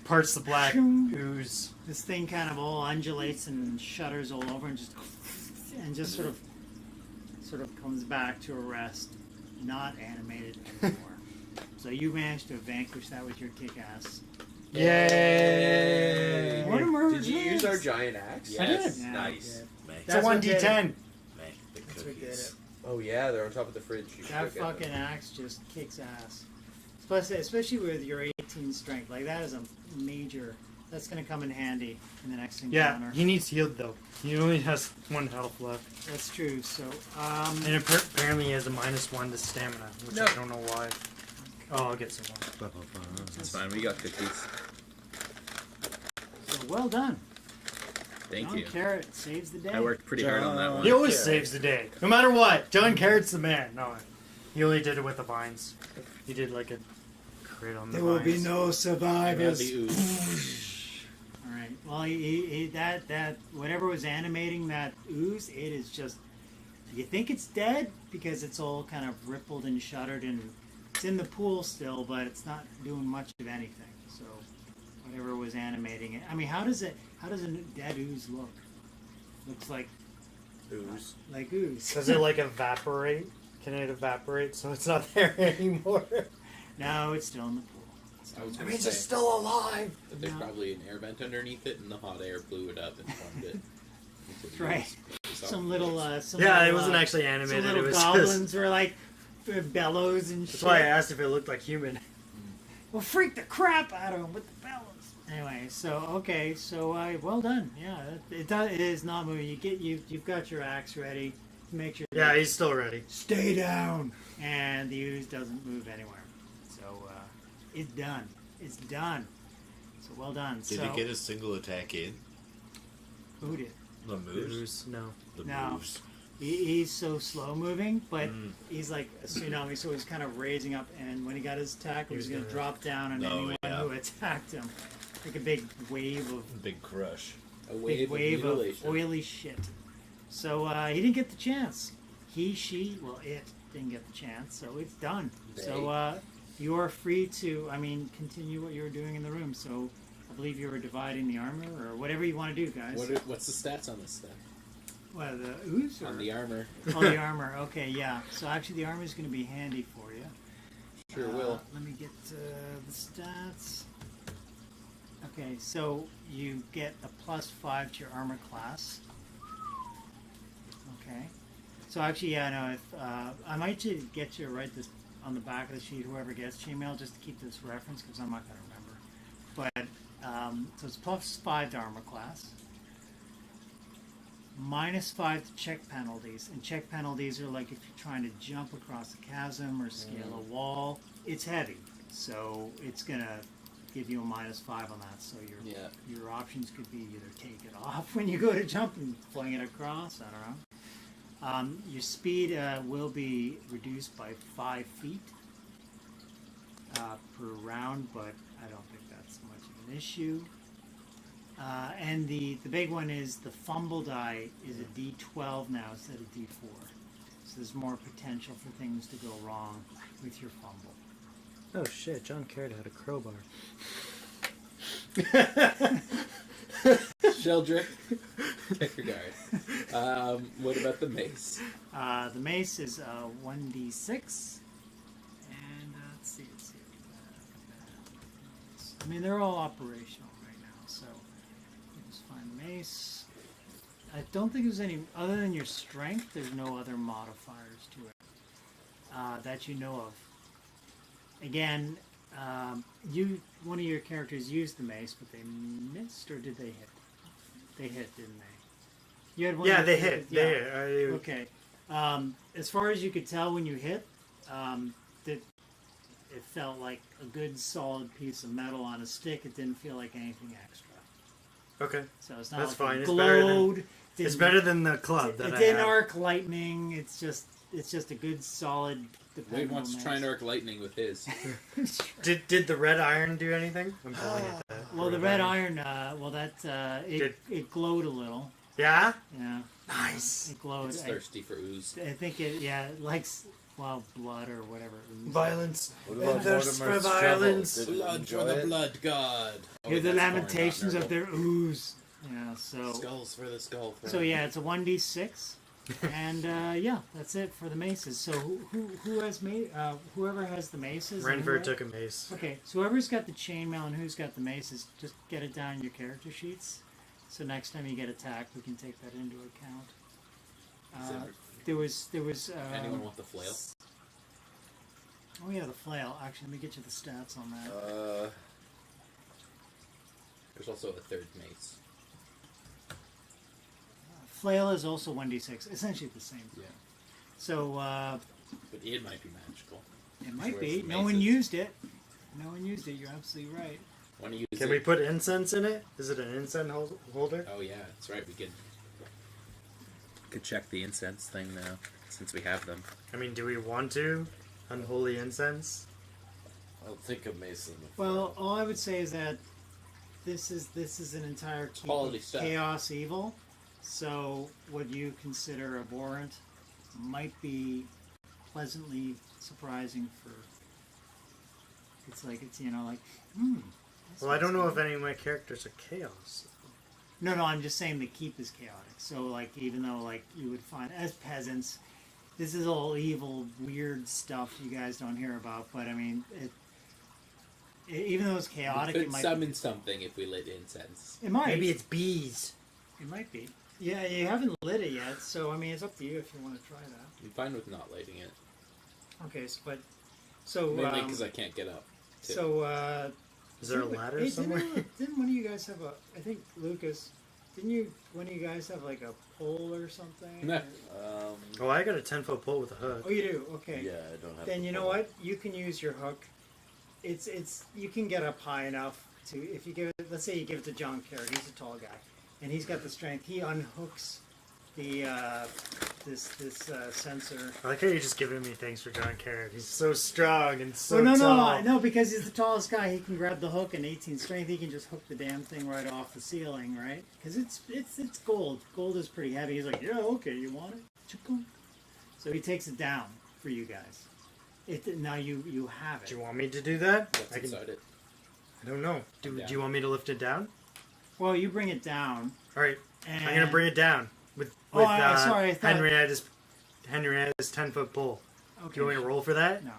parts the black Shoo. ooze. This thing kind of all undulates and shudders all over, and just sort of comes back to a rest, not animated anymore. So you managed to vanquish that with your kick-ass. Yay! Mortimer, Did you use yes. our giant axe? Yes. Yeah. Nice. Make, It's a what did it. 1d10. make the That's what did cookies. it. Oh yeah, they're on top of the fridge. You That should get them. fucking axe just kicks ass. Especially with your 18 strength. Like, that is a major... That's going to come in handy in the next Yeah, encounter. he needs healed though. He only has 1 health left. That's true. So, And apparently he has a -1 to stamina, which No. I don't know why. Oh, I'll get some more. That's fine. We got cookies. so well done. Thank John you. Carrot saves the day. I worked pretty hard on that one. He always saves the day, no matter what. John Carrot's the man. No, he only did it with the vines. He did like a crit on the There will vines. be no survivors. The ooze. All right. Well, that whatever was animating that ooze, it is just. You think it's dead because it's all kind of rippled and shuddered and It's in the pool still, but it's not doing much of anything. So whatever was animating it. I mean, how does a dead ooze look? Looks like Ooze. ooze. Does it like evaporate? Can it evaporate so it's not there anymore? No, it's still in the pool. I was It gonna means say it's still alive. that there's No. probably an air vent underneath it, and the hot air blew it up and formed it. That's right. Some little, some Yeah, little, it wasn't actually some animated. little It was goblins just. were like bellows and That's shit. why I asked if it looked like human. Well, freak the crap out of him with the bellows. Anyway, so well done. Yeah, it is not moving. You've got your axe ready to make sure. Yeah, he's still ready. Stay down, and the ooze doesn't move anywhere. So it's done. It's done. So well done. Did so it get a single attack in? who did? The moves? Ooze, no. The No. moves. He's so slow moving, but he's like a tsunami, so he's kind of raising up. And when he got his attack, he was going to drop down on Oh, anyone yeah. who attacked him, like a big wave of Big crush. A big wave, wave of of mutilation. oily shit. So he didn't get the chance. It didn't get the chance. So it's done. So you are free to, continue what you were doing in the room. So I believe you were dividing the armor or whatever you want to do, guys. What's the stats on this stuff? What, the ooze? On or- the armor? Oh, the armor. Okay, yeah. So actually, the armor is going to be handy for you. Sure will. Let me get the stats. Okay, so you get a +5 to your armor class. Okay. So actually, yeah, no. If I might just get you to write this on the back of the sheet, whoever gets Gmail, just to keep this reference because I'm not going to remember. But so it's +5 to armor class. -5 to check penalties, and check penalties are like if you're trying to jump across a chasm or scale a wall. It's heavy, so it's gonna give you a -5 on that. So your options could be either take it off when you go to jump and fling it across. I don't know. Your speed will be reduced by 5 feet per round, but I don't think that's much of an issue. And the big one is the fumble die is a D12 now instead of D4. So there's more potential for things to go wrong with your fumble. Oh shit, John Carrot had a crowbar. Sheldrick, check your guard. What about the mace? The mace is 1d6. And let's see. I mean, they're all operational right now, so let's find the mace. I don't think there's any, other than your strength, there's no other modifiers to it that you know of. Again, one of your characters used the mace, but they missed, or did they hit? They hit, didn't they? You had one. Yeah, that they hit. hit. Yeah. They hit. Okay. As far as you could tell when you hit, that it felt like a good solid piece of metal on a stick. It didn't feel like anything extra. Okay. So it's not That's like fine. it It's better than- glowed. It's didn't- better than the club that It I didn't have. arc lightning. It's just a good solid. Wade dependable wants to try and mace. arc lightning with his. Did the red iron do anything? I'm calling it that. Well, the red iron. Did- It glowed a little. Yeah. Yeah. Nice. It glowed. It's thirsty for ooze. I think it likes blood or whatever. Violence. What about And thirst for Mortimer's violence. shovel? Did it Blood enjoy for the it? blood god. Oh, Hear the that's pouring lamentations out of their ooze. Yeah. So. skulls for the skull. So yeah, it's a 1d6, and yeah, that's it for the maces. So who has whoever has the maces? and Renford who- took a mace. Okay, so whoever's got the chainmail and who's got the maces, just get it down in your character sheets. So next time you get attacked, we can take that into account. There was. Anyone want the flail? Oh yeah, the flail. Actually, let me get you the stats on that. There's also a third mace. Flail is also 1d6, essentially the same. Yeah. So But it might be magical. it might Whereas be. the No one maces- used it. No one used it. You're absolutely right. Want to use Can it? we put incense in it? Is it an incense holder? Oh yeah, that's right. We Could check the incense thing now, since we have them. I mean, do we want to? Unholy incense? I'll take a mace in the Well, all I would say is that this is an entire keep quality of stuff. chaos evil. So what you consider abhorrent might be pleasantly surprising for It's like it's like. This Well, I don't one's know if good. any of my characters are chaos. No, I'm just saying the keep is chaotic. So like, even though like you would find as peasants, this is all evil, weird stuff you guys don't hear about. But I mean, even though it's chaotic, We it could might. summon something if we lit incense. It might. Maybe it's bees. It might be. Yeah, you haven't lit it yet, so I mean, it's up to you if you want to try that. I'm fine with not lighting it. Okay, so Mainly because I can't get up. too. so Is there a didn't- ladder hey, somewhere? Didn't one of you guys have a? I think Lucas. Didn't one of you guys have like a pole or something? No. Oh, I got a 10-foot pole with a hook. Oh, you do. Okay. Yeah, I don't have. Then the you know pole. what? You can use your hook. It's you can get up high enough to if you give it. Let's say you give it to John Carrot. He's a tall guy, and he's got the strength. He unhooks the this sensor. I like how you're just giving me things for John Carrot. He's so strong and so Oh no tall. no because he's the tallest guy. He can grab the hook and 18 strength. He can just hook the damn thing right off the ceiling, right? Because it's gold. Gold is pretty heavy. He's like, yeah, okay, you want it? Chicka. So he takes it down for you guys. Now you have it. Do you want me to do that? What's I can. inside it? I don't know. Do Down. you want me to lift it down? Well, you bring it down. All right, And I'm gonna bring it down with Oh, sorry, I thought- Henrietta's 10-foot pole. Okay. Do you want me to roll for that? No.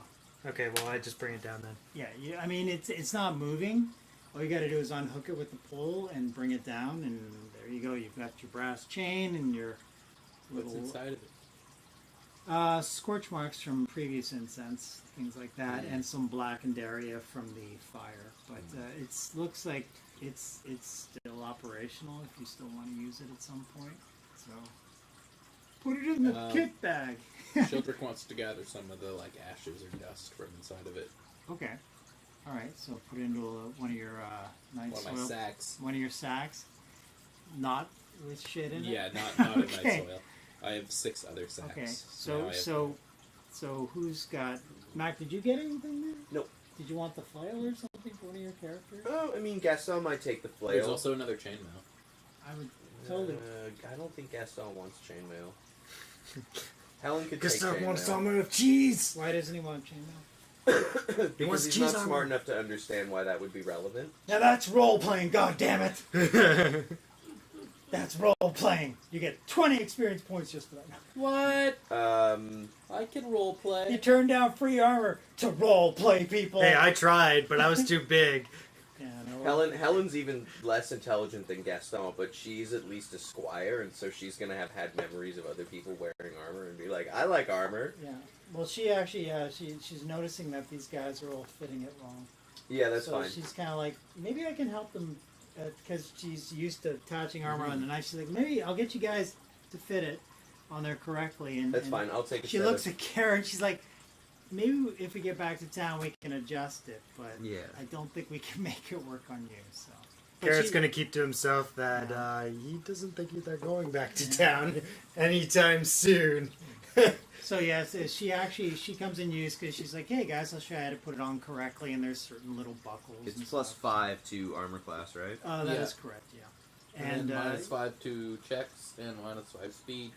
Okay, well I just bring it down then. Yeah. I mean, it's not moving. All you got to do is unhook it with the pole and bring it down, and there you go. You've got your brass chain and your What's little inside of it? scorch marks from previous incense, things like that, and some blackened area from the fire. But it looks like it's still operational if you still want to use it at some point. So put it in the kit bag. Shildrick wants to gather some of the like ashes or dust from inside of it. Okay. All right. So put it into one of your night One of my soil. sacks. One of your sacks. Not with shit in it. Yeah, not in Okay. my soil. I have 6 other sacks. Okay. Now I So have- so who's got Mac? Did you get anything there? Nope. Did you want the flail or something for one of your characters? Oh, I mean, Gaston might take the flail. There's also another chainmail. I would totally. I don't think Gaston wants chainmail. Helen could Gustav take wants chainmail. armor of cheese. Why doesn't he want chainmail? Because wants he's cheese not armor. smart enough to understand why that would be relevant. Now that's role playing. God damn it! That's role playing. You get 20 experience points just for that. What? Um, I can role You play. turn down free armor to role play, people. Hey, I tried, but I was too big. Yeah, no, Helen's even less intelligent than Gaston, but she's at least a squire, and so she's gonna have had memories of other people wearing armor and be like, I like armor. Yeah. Well, she actually, she's noticing that these guys are all fitting it wrong. Yeah, that's so fine. she's kind of like, maybe I can help them, because she's used to attaching armor on the knife. She's like, maybe I'll get you guys to fit it on there correctly. And That's and fine. I'll take a She set looks of- at Karen. She's like, maybe if we get back to town, we can adjust it, but Yeah. I don't think we can make it work on you. So. But Garrett's she- gonna keep to himself that he doesn't think they're going back to town anytime soon. So yes, she comes in use because she's like, hey guys, I'll show you how to put it on correctly, and there's certain little buckles. It's and plus stuff. 5 to armor class, right? That is Yeah. correct. Yeah. And And minus 5 to checks and minus 5 speed,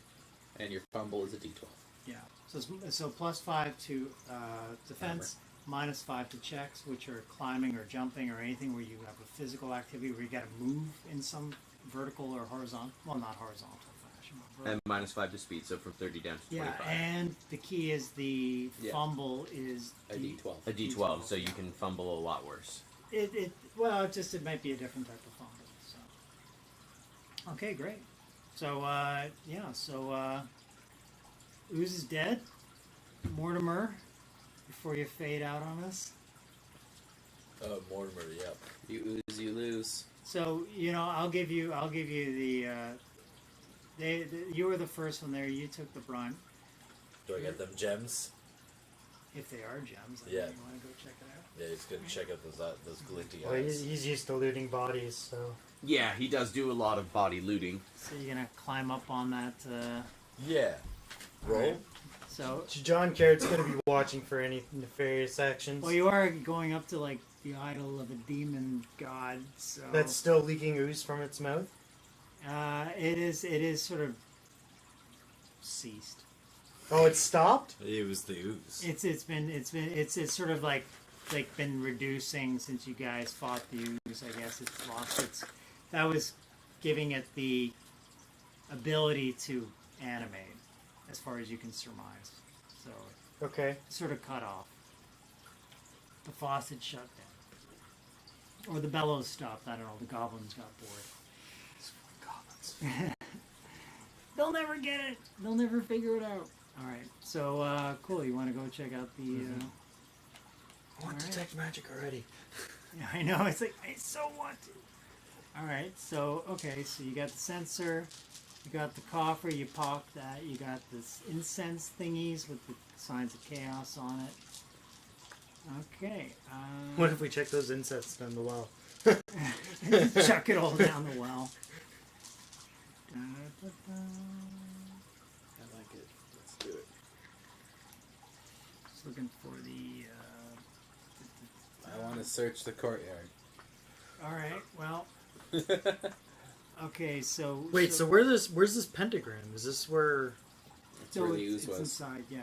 and your fumble is a d12. yeah, so plus 5 to defense, minus 5 to checks, which are climbing or jumping or anything where you have a physical activity where you got to move in some vertical or horizontal. Well, not horizontal fashion. But vertical. And minus 5 to speed, so from 30 down to Yeah, 25. and the key is the Yeah. fumble is A d12. A d12, so you can fumble a lot worse. It might be a different type of fumble. So okay, great. So Ooze is dead. Mortimer, before you fade out on us. Mortimer, yep. You ooze, you lose. So I'll give you the you were the first one there. You took the brunt. Do I get them gems? If they are gems, Yeah. You want to go check it out. Yeah, he's gonna check out those glinty Well, eyes. he's used to looting bodies, so Yeah, he does do a lot of body looting. So you're gonna climb up on that. Yeah. Roll. Alright. So John Carrot's gonna be watching for any nefarious actions. well, you are going up to like the idol of a demon god. So That's still leaking ooze from its mouth. it is sort of ceased. Oh, it stopped. It was the ooze. It's sort of like like been reducing since you guys fought the ooze. I guess it's lost its. That was giving it the ability to animate, as far as you can surmise. So Okay. sort of cut off. The faucet shut down, or the bellows stopped. I don't know. The goblins got bored. They'll never get it. They'll never figure it out. All right. So cool. You want to go check out the? I want Alright. detect magic already. Yeah, I know. It's like I so want to. All right. So okay. So you got the sensor. You got the coffer. You pop that. You got this incense thingies with the signs of chaos on it. Okay. What if we check those insects down the well? Chuck it all down the well. Da-da-da-da. I like it. Let's do it. Just looking for the. I want to search the courtyard. All right. Well. Okay. So. Wait, so where's this pentagram? Is this where? That's where the it's, ooze it's was. inside. Yeah.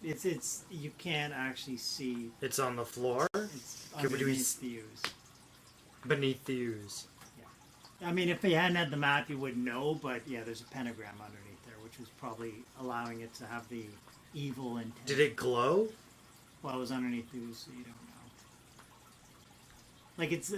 It's you can't actually see. It's on the floor? It's Okay, but do we underneath the ooze. Beneath the ooze. I mean, if you hadn't had the map, you would know. But yeah, there's a pentagram underneath there, which was probably allowing it to have the evil intent. Did it glow? Well, it was underneath the ooze, so you don't know. Like it's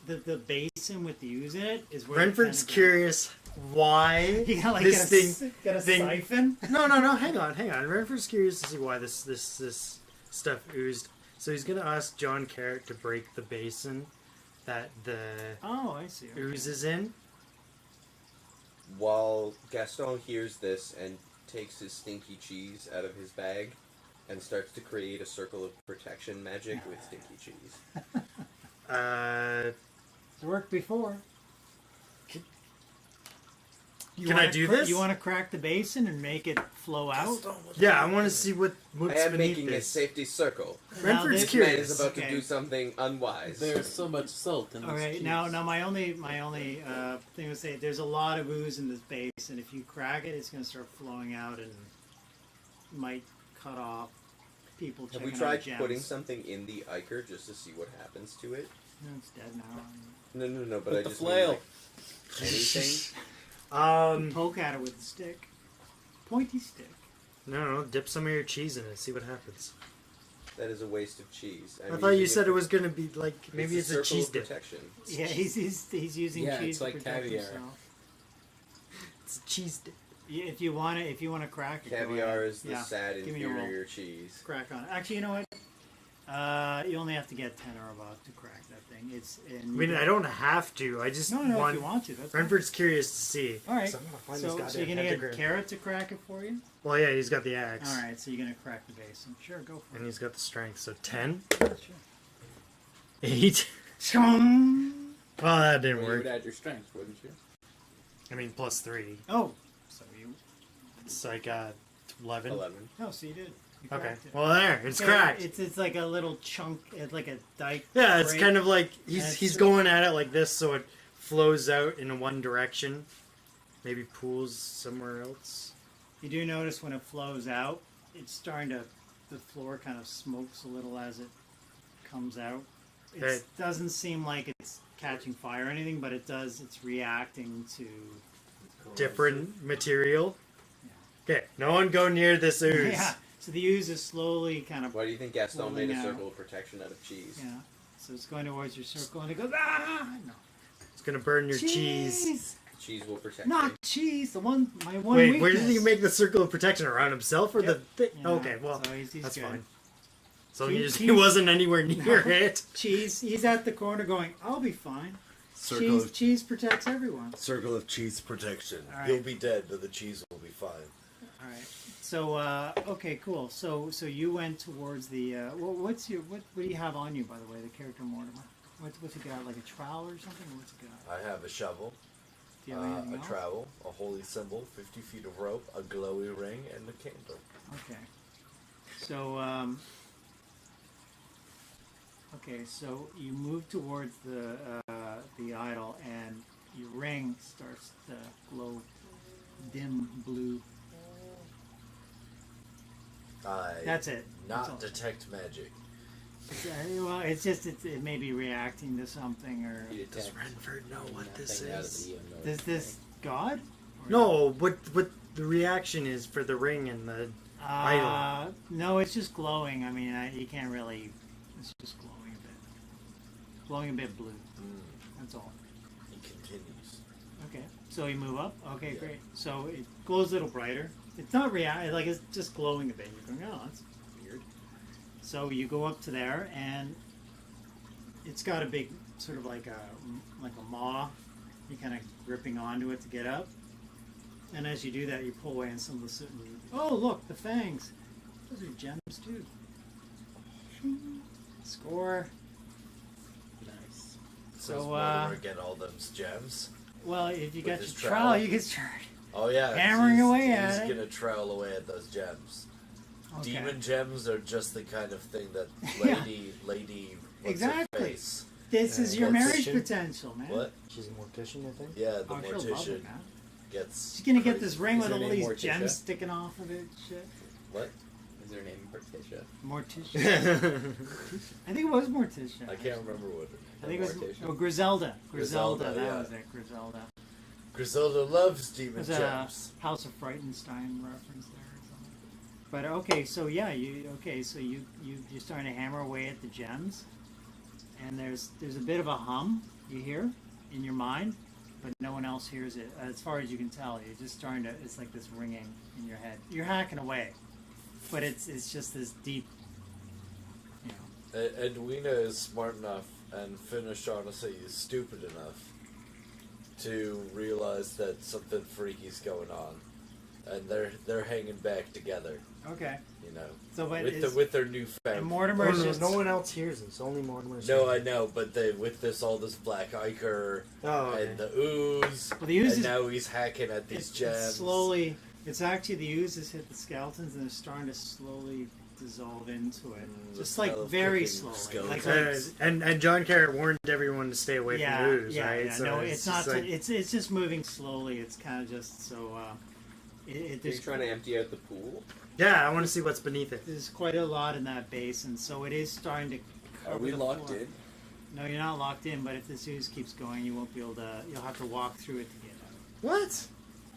the basin with the ooze in it is where. Renford's the pentagram- curious why Yeah, like this thing. got a thing- siphon. No, hang on. Renford's curious to see why this stuff oozed. So he's gonna ask John Carrot to break the basin that the Oh, I see. Okay. ooze is in. While Gaston hears this and takes his stinky cheese out of his bag and starts to create a circle of protection magic with stinky cheese. It's worked before. You Can I wanna do cra- this? You want to crack the basin and make it flow out? Yeah, I want to see what's I am beneath making a this. safety circle. Renford's this This man curious. is about Okay. to do something unwise. There's so much salt in this All right. cheese. Now, my only thing was say there's a lot of ooze in this basin. If you crack it, it's going to start flowing out and might cut off people. Have checking we out tried gems. putting something in the Iker just to see what happens to it? No, it's dead now. No, but With I the just flail. mean, like, anything. Poke at it with a stick, pointy stick. No, dip some of your cheese in it. See what happens. That is a waste of cheese. I thought you said it was gonna be like maybe it's a circle cheese of dip. protection. Yeah, he's using Yeah, cheese it's like to protect caviar. himself. It's a cheese dip. Yeah, if you want to crack it, go Caviar ahead. is the Yeah, sad give me a roll. inferior cheese. Crack on it. Actually, you know what? You only have to get 10 or above to crack that thing. It's. I mean, I don't have to. I just No, want. if you want to. That's fine. Renford's curious to see. All right. So I'm gonna find So this you're goddamn gonna pentagram. get Carrot to crack it for you. Well, yeah, he's got the axe. All right. So you're gonna crack the basin. Sure, go for And it. he's got the strength. So 10, Yeah, sure. 8. Chong! Well, that didn't Well, you work. would add your strength, wouldn't you? I mean, plus 3. Oh, so you. So I got 11. 11. No, so you did. You Okay. cracked it. Well, there. It's Yeah, cracked. It's like a little chunk. It's like a dike. Yeah, it's break. kind of like And he's it's- going at it like this, so it flows out in one direction. Maybe pools somewhere else. You do notice when it flows out, it's starting to. The floor kind of smokes a little as it comes out. It Okay. doesn't seem like it's catching fire or anything, but it does. It's reacting to. Different material. Okay, no one go near this ooze. Yeah. So the ooze is slowly kind of. Why do you think Gaston made a Pulling out. circle of protection out of cheese? Yeah. So it's going towards your circle, and it goes. Ah! No. It's gonna burn your cheese. Cheese will protect Not me. cheese. The one. My one. Wait, where did he weakness. make the circle of protection around himself or Yep. the? Yeah, Okay, well, so he's that's good. fine. So Cheese- he wasn't anywhere near No. it. Cheese. He's at the corner going. I'll be fine. Cheese protects everyone. Circle of cheese protection. All right. You'll be dead, but the cheese will be fine. All right. So okay, cool. So you went towards the. What do you have on you, by the way, the character Mortimer? What's it got? Like a trowel or something? What's it got? I have a shovel, Do you have anything a else? trowel, a holy symbol, 50 feet of rope, a glowy ring, and a candle. Okay. So okay, so you move towards the idol, and your ring starts to glow dim blue. I That's it. That's all. not detect magic. Well, it's just it may be reacting to something, or You Does detect Renford know what this nothing out of is? the unknown does this God? Or- No, what the reaction is for the ring and the idol. No, it's just glowing. I mean, you can't really. It's just glowing a bit. Glowing a bit blue. That's all. He continues. Okay. So you move up. Okay, Yeah. great. So it glows a little brighter. It's not like it's just glowing a bit. You're going, oh, that's weird. So you go up to there, and it's got a big sort of like a maw. You're kind of gripping onto it to get up. And as you do that, you pull away, and some of the sitting. Oh, look, the fangs. Those are gems too. Score. nice. So, Does Mortimer get all those gems? Well, if you With got his your trowel, trowel? you can start. Oh yeah, Hammering away he's at it. gonna trowel away at those gems. Okay. Demon gems are just the kind of thing that Yeah. lady what's her Exactly. face? This is your marriage Mortician? potential, man. What? She's a mortician, I think. Yeah, the Oh, she'll love mortician it, man. gets. She's gonna get crazy. this ring Is with her all name these Morticia? gems sticking off of it. Shit. What? Is her name Morticia? Morticia. I think it was Morticia. I can't remember what. I think it was Morticia. Griselda. Griselda, That yeah. was it. Griselda. Griselda loves demon There's a gems. House of Frightenstein reference there or something. But okay, so yeah, you're starting to hammer away at the gems, and there's a bit of a hum you hear in your mind, but no one else hears it. As far as you can tell, you're just starting to. It's like this ringing in your head. You're hacking away, but it's just this deep. You know. Edwina is smart enough, and Finn O'Shaughnessy is stupid enough to realize that something freaky's going on, and they're hanging back together. Okay. You know, So, but with their and newfound. Mortimer's no, just no one else hears this. Only Mortimer's. No, I know, but with all this black ichor Oh, okay. and the ooze, Well, the ooze and is- now he's hacking at these gems. slowly. It's actually the ooze has hit the skeletons, and they're starting to slowly dissolve into it. The Just like smell of very cooking slowly. skeletons. Like, And John Carrot warned everyone to stay away yeah, from the ooze, yeah, right? yeah. So No, it's not. just like- It's just moving slowly. It's kind of just so. Are you There's trying to empty out the pool? yeah, I want to see what's beneath it. there's quite a lot in that basin, so it is starting to. Cover Are we the locked floor. in? No, you're not locked in. But if this ooze keeps going, you won't be able to. You'll have to walk through it to get out. What?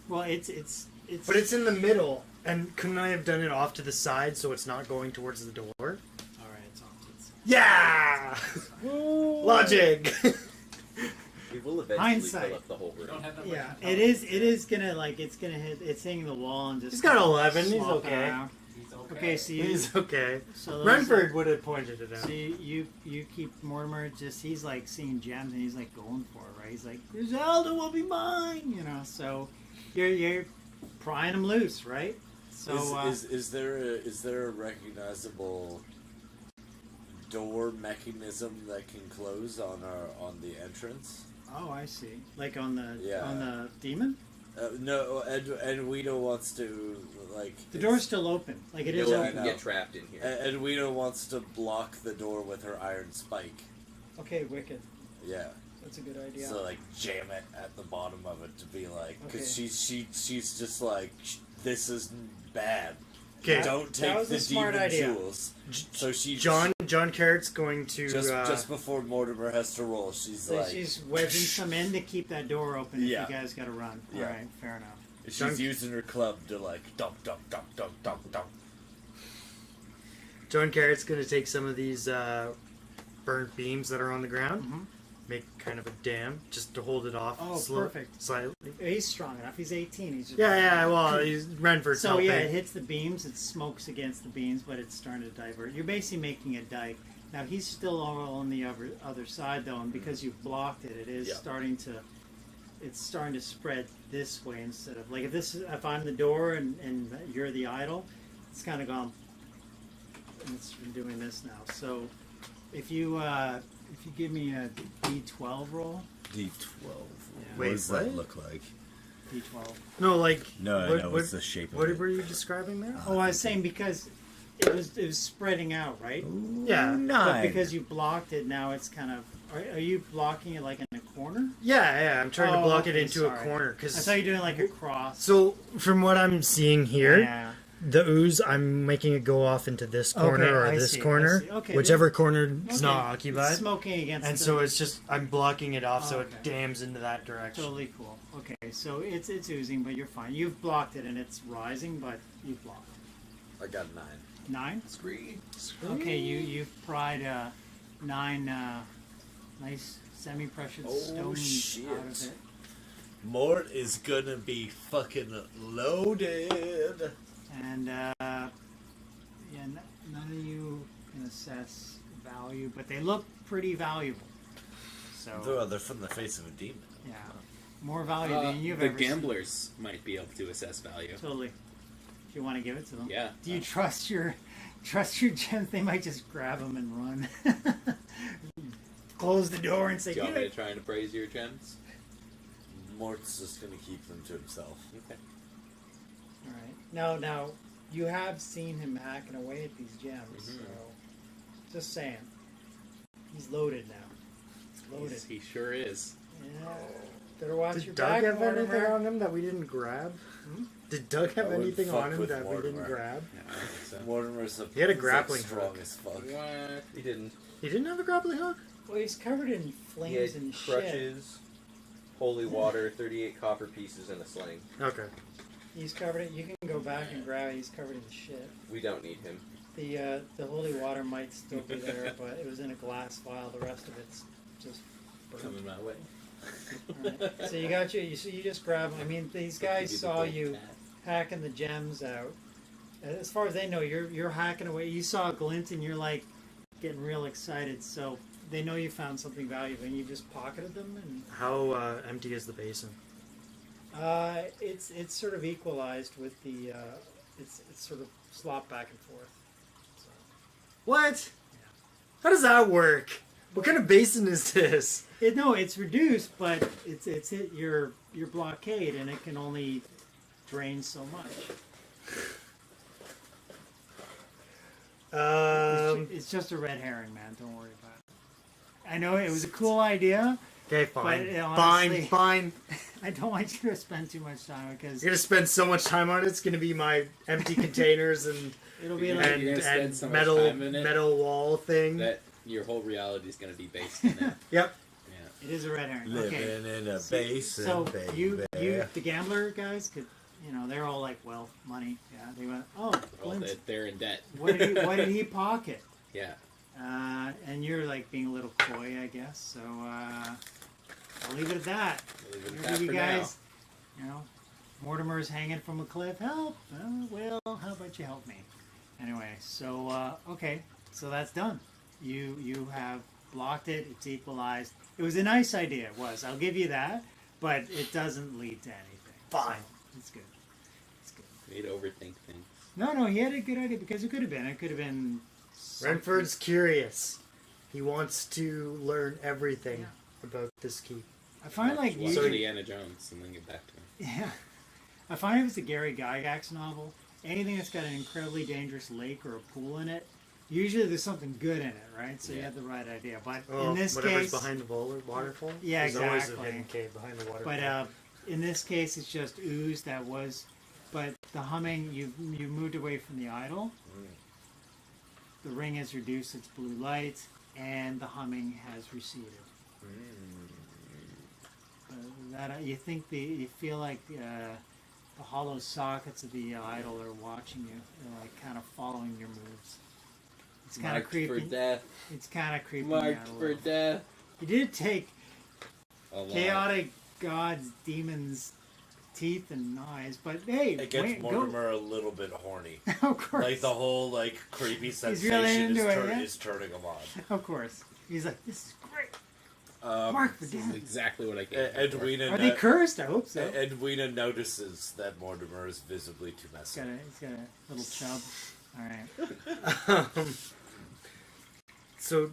Well, it's. But it's in the middle, and couldn't I have done it off to the side so it's not going towards the door? All right. It's off to the side. Yeah! Logic! We will eventually Hindsight. fill up the whole room. Yeah, it is. It is gonna it's gonna hit. It's hitting the wall and just. He's got 11, he's slopping okay. around. Okay, so you. He's okay. So those Renford would have pointed it out. So you keep Mortimer just. He's like seeing gems and he's like going for it, right? He's like Griselda will be mine, you know. So you're prying him loose, right? So is there a recognizable door mechanism that can close on the entrance? oh, I see. Like on the Yeah. demon, No, Edwina wants to like the door's still open. Like it is No Yeah, one I open. can know. get trapped in here. Edwina wants to block the door with her iron spike. Okay, wicked. Yeah. That's a good idea. So like jam it at the bottom of it to be like, because Okay. she's just like, this is bad. Okay, Don't that take was the a smart demon idea. jewels. So she John Carrot's going to. just before Mortimer has to roll, she's So like, she's wedging some in to keep that door open. Yeah. If you guys got to run. Yeah. All right, fair enough. she's John- using her club to like dunk dunk dunk dunk dunk dunk. John Carrot's going to take some of these burnt beams that are on the ground, Mhm. make kind of a dam just to hold it off. Oh, perfect. Slightly. He's strong enough. He's 18. He's just Yeah, well, he's Renford's So helping. yeah, it hits the beams. It smokes against the beams, but it's starting to divert. You're basically making a dike. Now he's still all on the other side though, and because you've blocked it, it is Yeah. starting to. It's starting to spread this way instead of like if I'm the door and you're the idol, it's kind of gone. And it's been doing this now. So if you give me a D12 roll, D12. Yeah. What Wait, does what? that look like? D12. No, like. No, I what, know what, it's the shape of What it. were you describing there? Oh, I was saying because it was spreading out, right? Yeah. But Nine. because you blocked it, now it's kind of. Are you blocking it like in a corner? Yeah, I'm trying to Oh, block it okay, into sorry. a corner. I thought you were doing like a cross. So, from what I'm seeing here, Yeah. the ooze, I'm making it go off into this corner Okay, or I this see, I corner, see. Okay, whichever corner is Okay. not occupied. It's smoking against And the... so it's just I'm blocking it off, so Okay. it dams into that direction. Totally cool. Okay, so it's oozing, but you're fine. You've blocked it, and it's rising, but you've blocked it. I got 9. 9? Scree. Okay, you've pried 9 nice semi-precious Oh, stones shit. out of it. Mort is gonna be fucking loaded. And none of you can assess value, but they look pretty valuable. So They're from the face of a demon. yeah, more value than you've the ever gamblers might be able to assess value. seen. Totally. If you want to give it to them. Yeah. Do you trust your gems? They might just grab them and run. Close the door and say, Do you want "Give me it." to try and appraise your gems? Mort's just gonna keep them to himself. Okay. All right. Now, you have seen him hacking away at these gems, Mhm. so just saying, he's loaded now. He's loaded. He sure is. Yeah. Better watch your Did Doug back, have anything Mortimer. on him that we didn't grab? Hmm? Did Doug have I wouldn't anything fuck on him with that we didn't Mortimer. grab? Yeah, I don't think so. Mortimer's He had a he's, grappling strong hook. as fuck. What? He didn't. He didn't have a grappling hook? Well, he's covered in He flames had and shit. crutches, holy water, 38 copper pieces, and a sling. Okay. He's covered it. You can go back and grab it. He's covered in shit. We don't need him. The holy water might still be there, but it was in a glass vial. The rest of it's just burnt. Coming my way. Alright. So you got you just grab. I mean, these guys Give you the saw gold you cat. hacking the gems out. As far as they know, you're hacking away. You saw a glint, and you're like getting real excited. So they know you found something valuable, and you just pocketed them. And How empty is the basin? it's sort of equalized with the it's sort of slopped back and forth. So, What? How does that work? What kind of basin is this? no, it's reduced, but it's hit your blockade, and it can only drain so much. It's just a red herring, man. Don't worry about it. I know it was a cool idea. Okay, fine. But, honestly- Fine. I don't want you to spend too much time because You're gonna spend so much time on it. It's gonna be my empty containers and it'll be You're like gonna spend so much metal time in it metal wall thing. That your whole reality is going to be based in that. Yep. Yeah. it is a red herring. Living Okay, in a basin, so baby. you the gambler guys could, they're all like wealth, money. Yeah, they went. Oh, Well, Glenn's- they're in debt. what did he pocket? Yeah. And you're like being a little coy, I guess. So I'll leave it at that. We'll leave it at Maybe that you for guys, Mortimer's hanging from a cliff. Help! Well, how about you help me? Anyway, so okay, so that's done. You have blocked it. It's equalized. It was a nice idea. It was. I'll give you that, but it doesn't lead to anything. Fine. So, it's good. It's good. now. Need to overthink things. No, he had a good idea because it could have been. It could have been. Renford's curious. He wants to learn everything Yeah. about this keep. I find like Watch usually. Indiana Jones and then get back to him. Yeah. I find if it's a Gary Gygax novel, anything that's got an incredibly dangerous lake or a pool in it, usually there's something good in it, right? So you Yeah. have the right idea. But Oh, in this whatever's case, behind the waterfall. Yeah, There's always a exactly. hidden cave behind the waterfall. but in this case, it's just ooze that was. But the humming, you moved away from the idol. The ring has reduced its blue light, and the humming has receded. You feel like the hollow sockets of the idol are watching you. They're like kind of following your moves. It's kind of Marked for creeping. death. It's kind of creeping you out Marked a for little. death. You did take A lot. chaotic gods, demons, teeth and eyes, but hey, It gets wait, Mortimer a little bit horny. Of course, Like the whole creepy sensation really into it, yeah? is turning him on. of course. He's like, this is great. Um, Mark for This is death. exactly what I came E- here for. Edwina, Are they cursed? I hope so. Edwina notices that Mortimer is visibly too messy. He's got a little chub. All right. So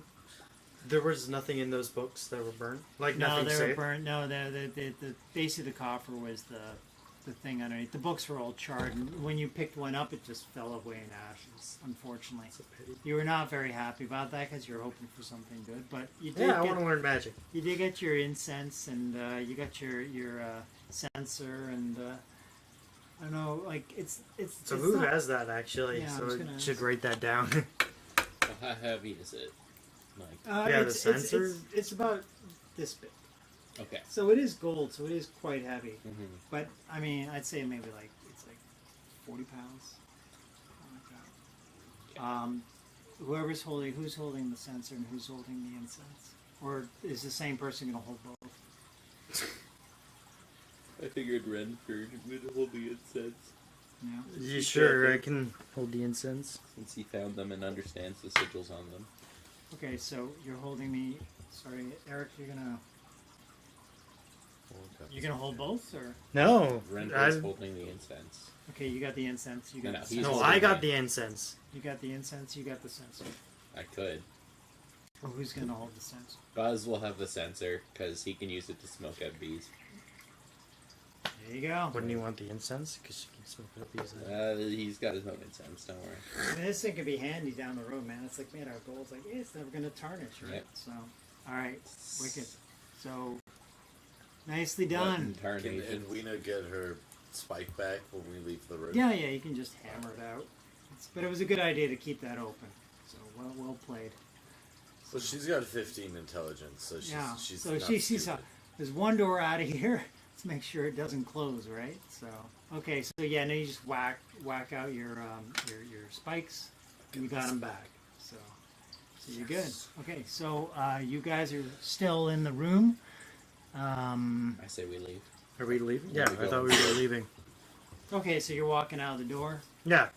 there was nothing in those books that were burnt. Like No, nothing they were saved. burnt. No, the base of the coffer was the thing underneath. The books were all charred, and when you picked one up, it just fell away in ashes. Unfortunately, It's a pity. you were not very happy about that because you were hoping for something good. But you did. Yeah, I get, want to learn magic. You did get your incense, and you got your censer, and I don't know. like it's So it's who not- has that actually? Yeah, I so was I gonna should ask. write that down. Well, how heavy is it? Like, Yeah, the it's, sensor? It's about this big. okay. So it is gold, so it is quite heavy. Mm-hmm. But I mean, I'd say maybe like it's like 40 pounds. Something like that. Who's holding the censer and who's holding the incense, or is the same person going to hold both? I figured Renford would hold the incense Yeah. You sure I can hold the incense? since he found them and understands the sigils on them. Okay, so you're holding the. Sorry, Eric. You're gonna hold both, or No. Renford's holding the incense. okay, you got the incense. You got No, the he's censer. No, holding I got it. the incense. You got the incense. You got the censer. I could. Or who's gonna hold the censer? Buzz will have the sensor because he can use it to smoke out bees. There you go. Wouldn't you want the incense? Because you can smoke it up easily. He's got his own incense. Don't worry. I mean, this thing could be handy down the road, man. It's like made out of gold. It's like, yeah, it's never gonna tarnish, right? Yep. So, all right, wicked. So, nicely done. Can Incarnation. Edwina get her spike back when we leave the room? Yeah, you can just hammer it out. But it was a good idea to keep that open. So, well played. So she's got 15 intelligence, so she's Yeah. she's So not she sees stupid. there's one door out of here. Let's make sure it doesn't close, right? So, okay. So yeah, now you just whack out your spikes. And you got them back. So you're good. Okay. So you guys are still in the room. I say we leave. Are we leaving? Where Yeah, are we I thought we going? were leaving. Okay. So you're walking out of the door. Yeah.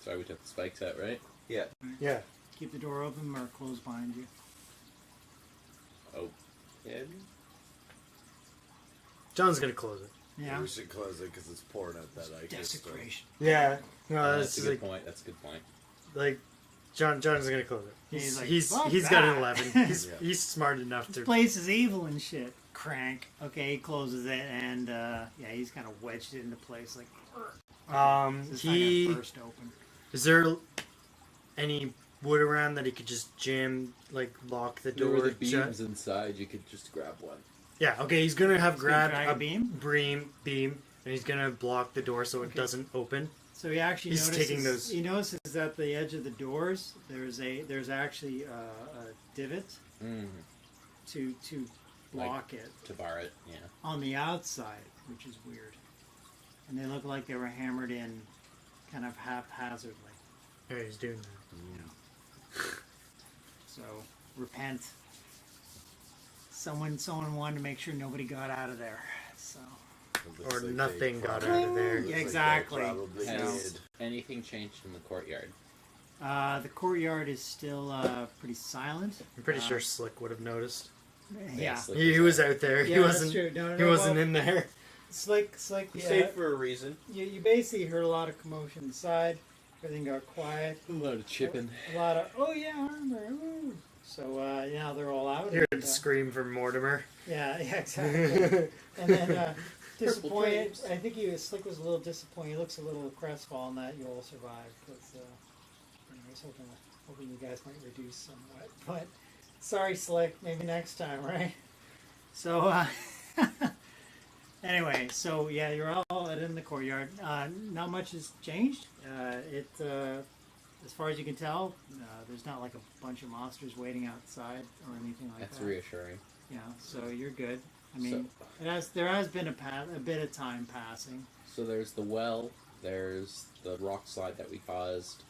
Sorry, we took the spikes out, right? Yeah. Yeah. Keep the door open or close behind you. Oh. Yeah. John's gonna close it. Yeah. We should close it because it's pouring out that ice. Desecration. Yeah. No, That's that's a good like, point. That's a good point. like John's gonna close it. He's like, he's "Fuck got an that." 11. He's Yeah. he's smart enough This to. place is evil and shit. Crank. Okay, he closes it and yeah, he's kind of wedged it into place like. It's not He gonna burst open. is there any wood around that he could just jam, like lock the There were door the beams shut? inside. You could just grab one. Yeah. Okay. He's gonna have He's gonna grabbed drag a a beam? beam, and he's gonna block the door so it Okay. doesn't open. So he actually He's notices, taking those- he notices at the edge of the doors there's actually a divot Mm. to block it To bar it. Yeah. on the outside, which is weird. And they look like they were hammered in kind of haphazardly. Yeah, he's doing that. So repent. Someone wanted to make sure nobody got out of there. So It looks Or like they nothing got probably- out of there. looks Yeah, like they exactly. probably Has did. anything changed in the courtyard? the courtyard is still pretty silent. I'm pretty sure Slick would have noticed. Yeah. Slick He was out there. Yeah, he that's wasn't. true. No, He no, wasn't well, in there. It's like He yeah. stayed for a reason. You basically heard a lot of commotion inside. Everything got quiet. A lot of chipping. A lot of armor. Ooh. So yeah, they're all out. You heard and, the scream from Mortimer. yeah, exactly. And then disappointed. flames. I think Slick was a little disappointed. He looks a little crestfallen that you all survived. Because I was hoping you guys might reduce somewhat. But sorry, Slick. Maybe next time, right? So anyway, so yeah, you're all out in the courtyard. Not much has changed. As far as you can tell, there's not like a bunch of monsters waiting outside or anything like That's that. reassuring. Yeah, so you're good. I mean, there has been a bit of time passing, So there's the well. There's the rock slide that we caused.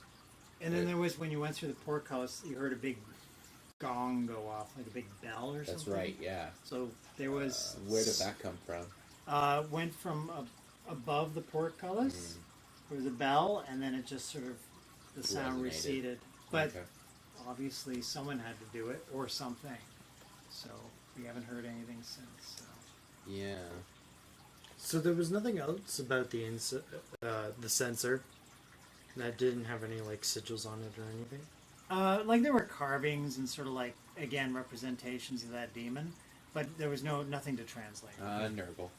and then there was when you went through the portcullis, you heard a big gong go off, like a big bell or That's something. right. Yeah. So there was. Where did that come from? Went from above the portcullis. There was a bell, and then it just sort of the sound Resonated. receded. But Okay. obviously, someone had to do it or something. So we haven't heard anything since. So. Yeah. So there was nothing else about the sensor that didn't have any like sigils on it or anything. Like there were carvings and sort of like again representations of that demon, but there was nothing to translate. Nurgle.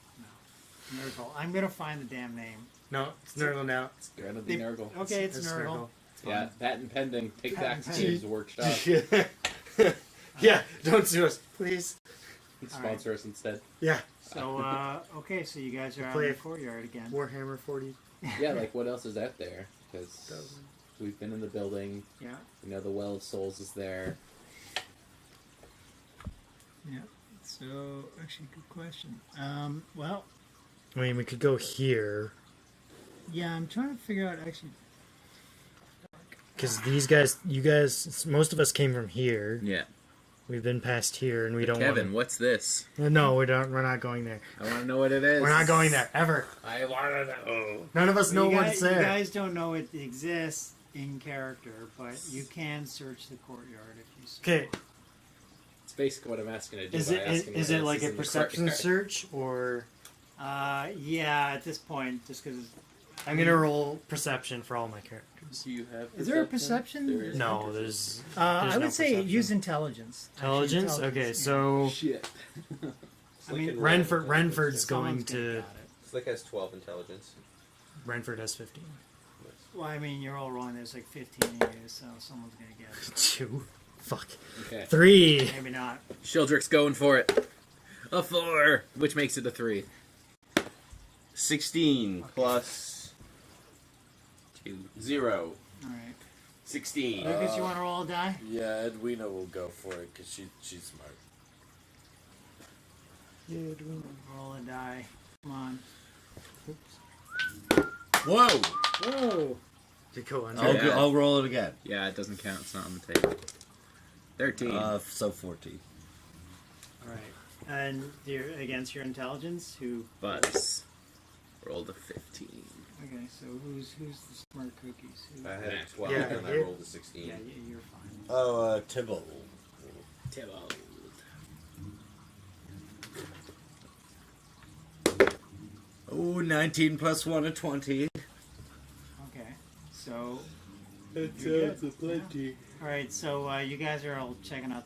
Nurgle. I'm gonna find the damn name. No, it's Nurgle now. It's gonna be Nurgle. Okay, it's Nurgle. Yeah, patent pending. Take back Patent to Games Workshop. Yeah. Yeah, don't sue us, please. Sponsor us instead. Yeah. So, okay, so you guys are out Play in the courtyard again. Warhammer 40. Yeah, like what else is out there? Because we've been in the building. Yeah. We know the Well of Souls is there. Yeah. So, actually, good question. Well, I mean, we could go here. yeah, I'm trying to figure out actually. Because you guys, most of us came from here. Yeah. We've been past here, and we don't Kevin, want what's this? to... No, we don't. We're not going there. I want to know what it is. We're not going there, ever. I want to know. None of us know you what's guys, there. You guys don't know it exists in character, but you can search the courtyard if you. Okay, It's basically what I'm asking to do. is by it asking is what it else like a in the perception courtyard. search, or... Yeah, at this point, just because. I'm going to roll perception for all my characters. Do you have Is there a perception? There is. No, there's I would no say perception. use intelligence. Actually, Intelligence? Okay, yeah. so Shit. I mean, Renford's going Someone's gonna to... got it. Slick has 12 intelligence. Renford has 15. Well, I mean, you're all wrong. There's like 15 of you, so someone's gonna get it. 2. Fuck. Okay. 3. Maybe not. Shieldrick's going for it. A 4, which makes it a 3. 16 plus 2. 0. All right. 16. Lucas, you want to roll a die? Yeah, Edwina will go for it because she's smart. Roll a die. Come on. Whoa! Whoa! To go on. I'll, Yeah. I'll roll it again. Yeah, it doesn't count. It's not on the table. 13. So 14. All right. And you're against your intelligence. Who? Buzz. Rolled a 15. Okay. So who's the smart cookies? Who? I had a 12 Yeah, and I you- rolled a 16. Yeah, you're fine. Oh, Tybalt. Tybalt. Oh, 19 plus 1 is 20. Okay. So. That's You're good. plenty. All right. So you guys are all checking out.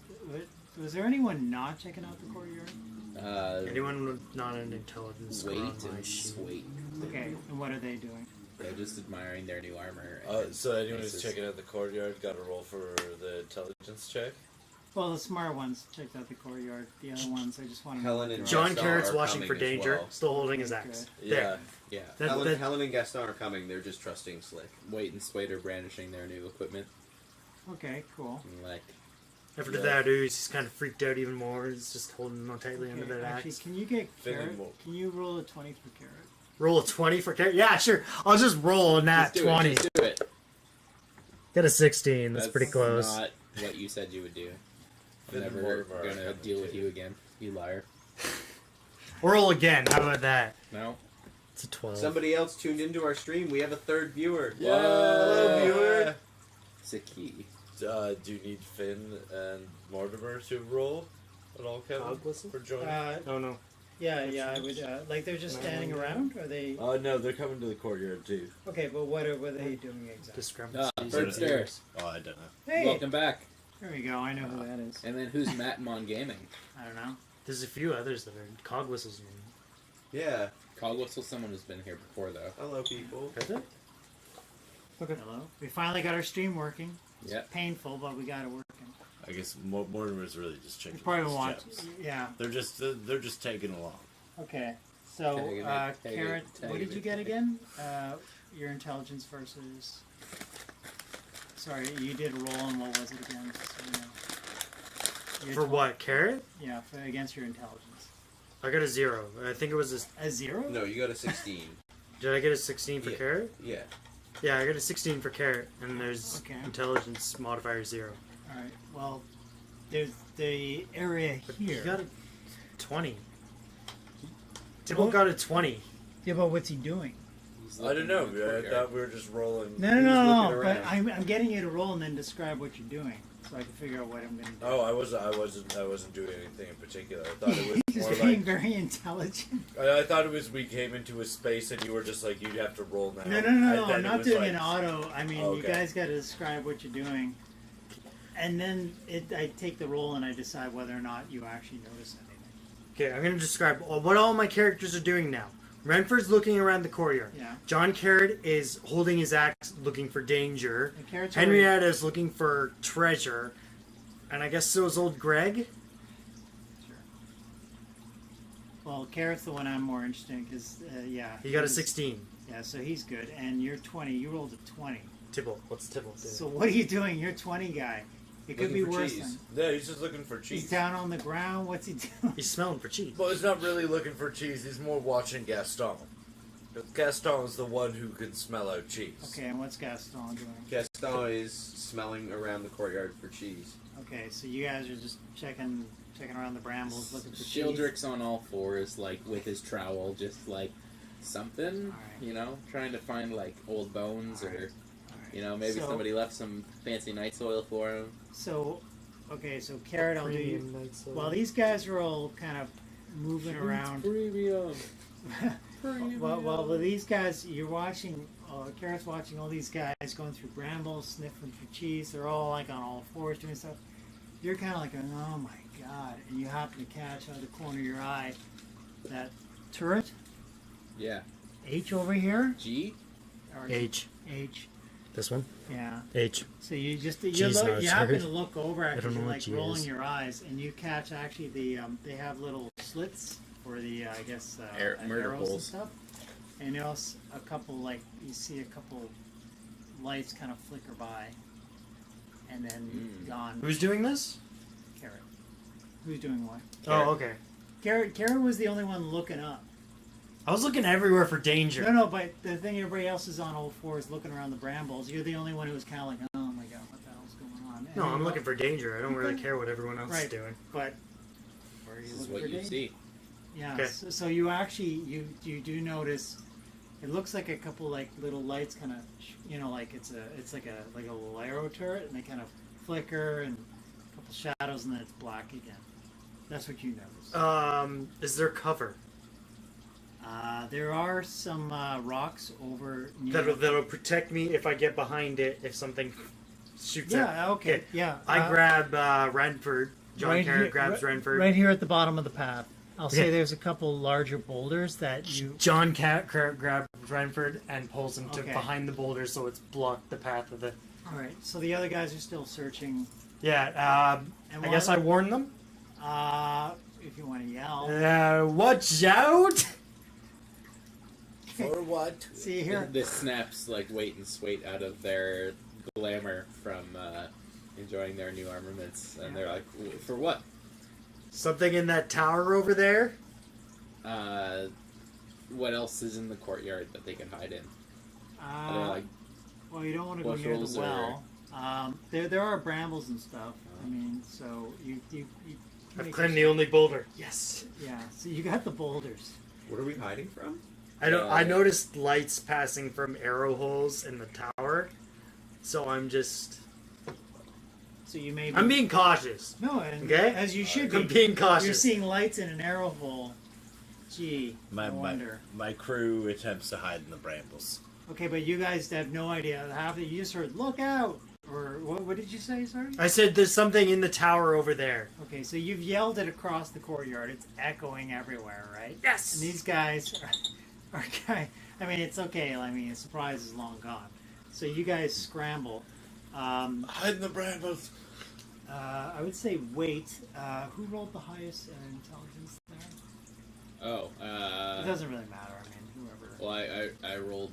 Was there anyone not checking out the courtyard? Anyone with not an intelligence score Wait on my and sheet. wait. Okay. And what are they doing? They're just admiring their new armor. So anyone who's Faces. checking out the courtyard got to roll for the intelligence check? Well, the smart ones checked out the courtyard. The other ones, I just want to. Helen and John Gaston Carrot's are watching for coming as danger, well. still holding his axe. Okay. There. Yeah. That- Helen, that- Helen and Gaston are coming. They're just trusting Slick. Wait and Swade are brandishing their new equipment. Okay. Cool. And like, After Yeah. that, he's kind of freaked out even more. He's just holding more tightly under Okay, that actually, axe. can you get Feeling carrot? more- Can you roll a 20 for carrot? Roll a 20 for carrot? Yeah, sure. I'll just roll a nat just do 20. It, just do it. Get a 16. That's pretty close. Not what you said you would do. I'm Finn never Mortimer, gonna coming deal with too. you again. You liar. Roll again. How about that? No. It's a 12. Somebody else tuned into our stream. We have a third viewer. Yeah. Hello, viewer. It's a key. Do you need Finn and Mortimer to roll at all, Kevin? Dog whistle? For joining? Oh, no. Yeah. I would. Like they're just standing around. Or are they? No, they're coming to the courtyard too. Okay, but what are they doing exactly? Discrepancies. Bird Stairs. Oh, I don't know. Hey, Welcome back. there we go. I know who that is. And then who's Matmon Gaming? I don't know. There's a few others that are cog whistles. Yeah. Cogwhistle, someone who's been here before though. Hello, people. Okay. Hello. We finally got our stream working. It's Yep. painful, but we got it working. I guess Mortimer's really just checking. You probably his want. gems. Yeah. They're just tagging along. Okay. So, Tagging it, tagging Carrot, it, what tagging did you it. get again? Your intelligence versus. Sorry, you did roll, and what was it again? Just so you know. Your For what? Carrot? Yeah, against your intelligence. I got a 0. I think it was A 0? No, you got a 16. Did I get a 16 for Yeah. carrot? Yeah. Yeah, I got a 16 for carrot, and there's Okay. intelligence modifier 0. All right. Well, there's the area You here. got a 20. Tibble got a 20. Yeah, but what's he doing? He's I don't looking know. in the I courtyard. thought we were just rolling. No. looking But around. I'm getting you to roll and then describe what you're doing, so I can figure out what I'm going to do. Oh, I wasn't doing anything in particular. I thought it was He's more just being like. very intelligent. I thought it was we came into a space and you were just like you'd have to roll now. No. And I'm then it not was doing like- an auto. I mean, you Okay. guys got to describe what you're doing, and then I take the roll and I decide whether or not you actually notice anything. Okay, I'm going to describe what all my characters are doing now. Renford's looking around the courtyard. Yeah. John Carrot is holding his axe, looking for danger. The carrots are- Henrietta is looking for treasure. And I guess so is old Greg. Well, Carrot's the one I'm more interested in because, yeah. He got a he's- 16. Yeah, so he's good. And you're 20. You rolled a 20. Tibble. What's Tibble doing? So what are you doing? You're 20 guy. It could be Looking for worse cheese. than. Yeah, he's just looking for cheese. He's down on the ground. What's he doing? He's smelling for cheese. Well, he's not really looking for cheese. He's more watching Gaston. Because Gaston is the one who can smell out cheese. Okay, and what's Gaston doing? Gaston is smelling around the courtyard for cheese. Okay, so you guys are just checking around the brambles, looking for cheese. Shieldrick's on all fours, like with his trowel, just like something, Alright. you know, trying to find like old bones or, Alright. you know, maybe So- somebody left some fancy night soil for him. So, okay, so Carrot, I'll do you. Premium night soil. While these guys are all kind of moving around. Premium. Well, these guys, you're watching, Carrot's watching all these guys going through brambles, sniffing for cheese. They're all like on all fours doing stuff. You're kind of like going, oh my god. And you happen to catch out of the corner of your eye that turret, Yeah. H over here. G? Or H. H, This one? yeah. H. So you just, G's not a you happen turret. to look over I don't actually, know what like G rolling is. your eyes, and you catch actually they have little slits for the, I guess, Murder arrows and holes. stuff. And you also a couple, like, you see a couple lights kind of flicker by, and then gone. Who's doing this? Carrot. Who's doing what? Oh, okay. Carrot was the only one looking up. I was looking everywhere for danger. No, but the thing, everybody else is on all fours looking around the brambles. You're the only one who was kind of like, oh my god, what the hell's going on? No, And I'm you looking for danger. I don't really Okay. care what everyone else is Right. doing. But where are you This is looking what for you danger? see. Yeah. Okay. So you actually you do notice. It looks like a couple like little lights, kind of, like it's like a little arrow turret, and they kind of flicker and a couple shadows, and then it's black again. That's what you notice. Is there cover There are some rocks over near. that'll protect me if I get behind it if something shoots at? Yeah. Okay. Yeah. I grab Renford. John right Carrot here- grabs Renford. Right here at the bottom of the path. I'll say Okay. there's a couple larger boulders that you. John Carrot grabs Renford and pulls him to Okay. behind the boulder so it's blocked the path of the. All right. So the other guys are still searching. Yeah. And I guess I warn them. If you want to yell. Watch out! For what? See here. This snaps like weight and swait out of their glamour from enjoying their new armaments, and they're like, "For what?" Something in that tower over there. What else is in the courtyard that they can hide in? Are there like Well, you don't want to go near bushels the well. There are brambles and stuff. I mean, so you can I've make climbed a- the only boulder. Yes. Yeah. So you got the boulders. What are we hiding from? I noticed lights passing from arrow holes in the tower, so I'm So you may. I'm being cautious. No, and Okay? as you should I'm be. being You're cautious. seeing lights in an arrow hole. Gee, My, no my, wonder. my crew attempts to hide in the brambles. Okay, but you guys have no idea. You just heard, "Look out!" Or what did you say? Sorry. I said there's something in the tower over there. Okay, so you've yelled it across the courtyard. It's echoing everywhere, right? Yes. And these guys are I mean, it's okay. I mean, the surprise is long gone. So you guys scramble. Hide in the brambles. I would say wait. Who rolled the highest intelligence there? It doesn't really matter. I mean, whoever. well, I rolled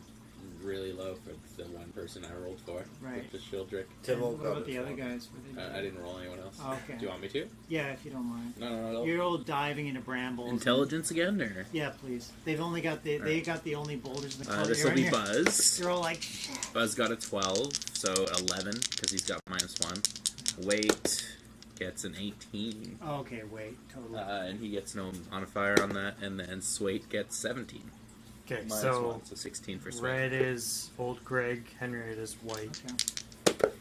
really low for the one person I rolled for, Right. with the Shieldrick. Tibble What got about it the for other him. guys? Were they I didn't roll anyone else. Oh, okay. Do you want me to? Yeah, if you don't mind. No. You're all diving into brambles. Intelligence again, or Yeah, please. They've only got they got the only boulders in the courtyard. this will be You're- Buzz. You're all like, shit. Buzz got a 12, so 11 because he's got -1. Wait gets an 18, Oh, okay, wait, totally. and he gets no modifier on that, and then Swait gets 17. Okay, -1, so 16 for Swait. red is old Greg. Henrietta is white. Okay.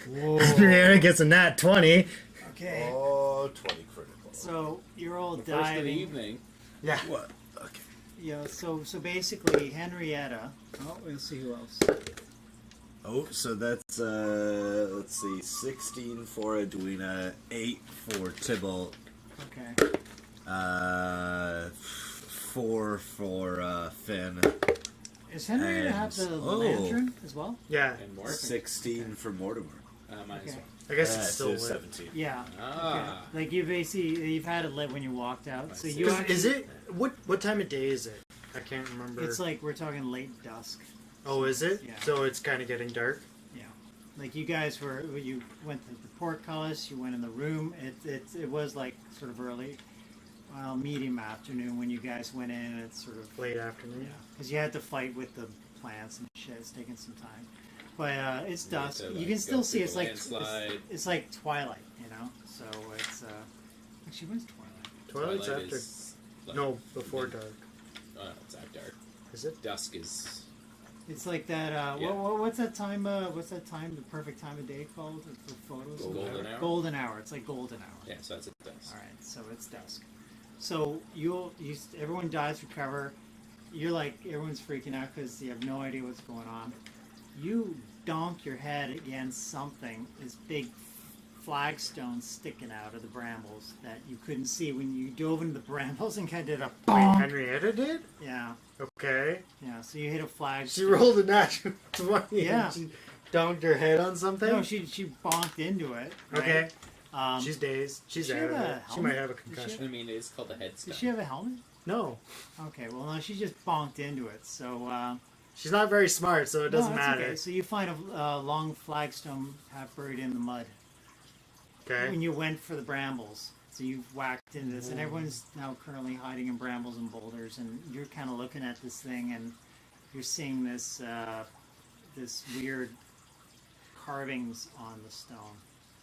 Whoa. Henrietta gets a nat 20. Okay. Oh, 20 critical. So you're all The first of the diving. evening. Yeah. What? Okay. Yeah. So basically, Henrietta. Oh, we'll see who else. Oh, so that's let's see, 16 for Edwina, 8 for Tybalt, Okay. 4 for Finn, Is Henrietta And- have the oh. lantern as well? Yeah. And more. 16 for Mortimer. Minus Okay. one. I guess it's still lit. 17. Yeah. Ah. Okay. Like you've had it lit when you walked out. So you 'Cause actually, is it what time of day is it? I can't remember. It's like we're talking late dusk. Oh, is it? Yeah. So it's kind of getting dark. Yeah. Like you guys you went to the portcullis. You went in the room. It was like sort of early, medium afternoon when you guys went in. It's sort of Late afternoon. because you had to fight with the plants and shit. It's taking some time. But it's You need dusk. to, You like, can go still see through it's the like landslide. it's like twilight, you know. So it's actually when's twilight? Twilight's Twilight after. is, like, No, before mid- dark. It's not dark. Is it? Dusk is. It's like that. Yeah. What's that time? What's that time? The perfect time of day called for photos? Golden hour? Golden hour. It's like golden hour. Yeah, so that's at dusk. All right. So it's dusk. So everyone dies for cover. You're like everyone's freaking out because you have no idea what's going on. You donk your head against something. This big flagstone sticking out of the brambles that you couldn't see when you dove into the brambles and kind of did a Wait, bonk. Henrietta did? Yeah. Okay. Yeah. So you hit a flag. She rolled a natural 20 Yeah. and she donked her head on something? No, she bonked into it. Right? Okay. She's She's dazed. She's does she out of have a it. She helmet? might have a Does she concussion. I mean, it's called a headstone. Does she have a helmet? No. Okay, well no, she just bonked into it. So She's not very smart, so it doesn't no, that's matter. Okay. So you find a long flagstone half buried in the mud. Okay. When you went for the brambles, so you've whacked into this, and everyone's now currently hiding in brambles and boulders, and you're kind of looking at this thing, and you're seeing this this weird carvings on the stone,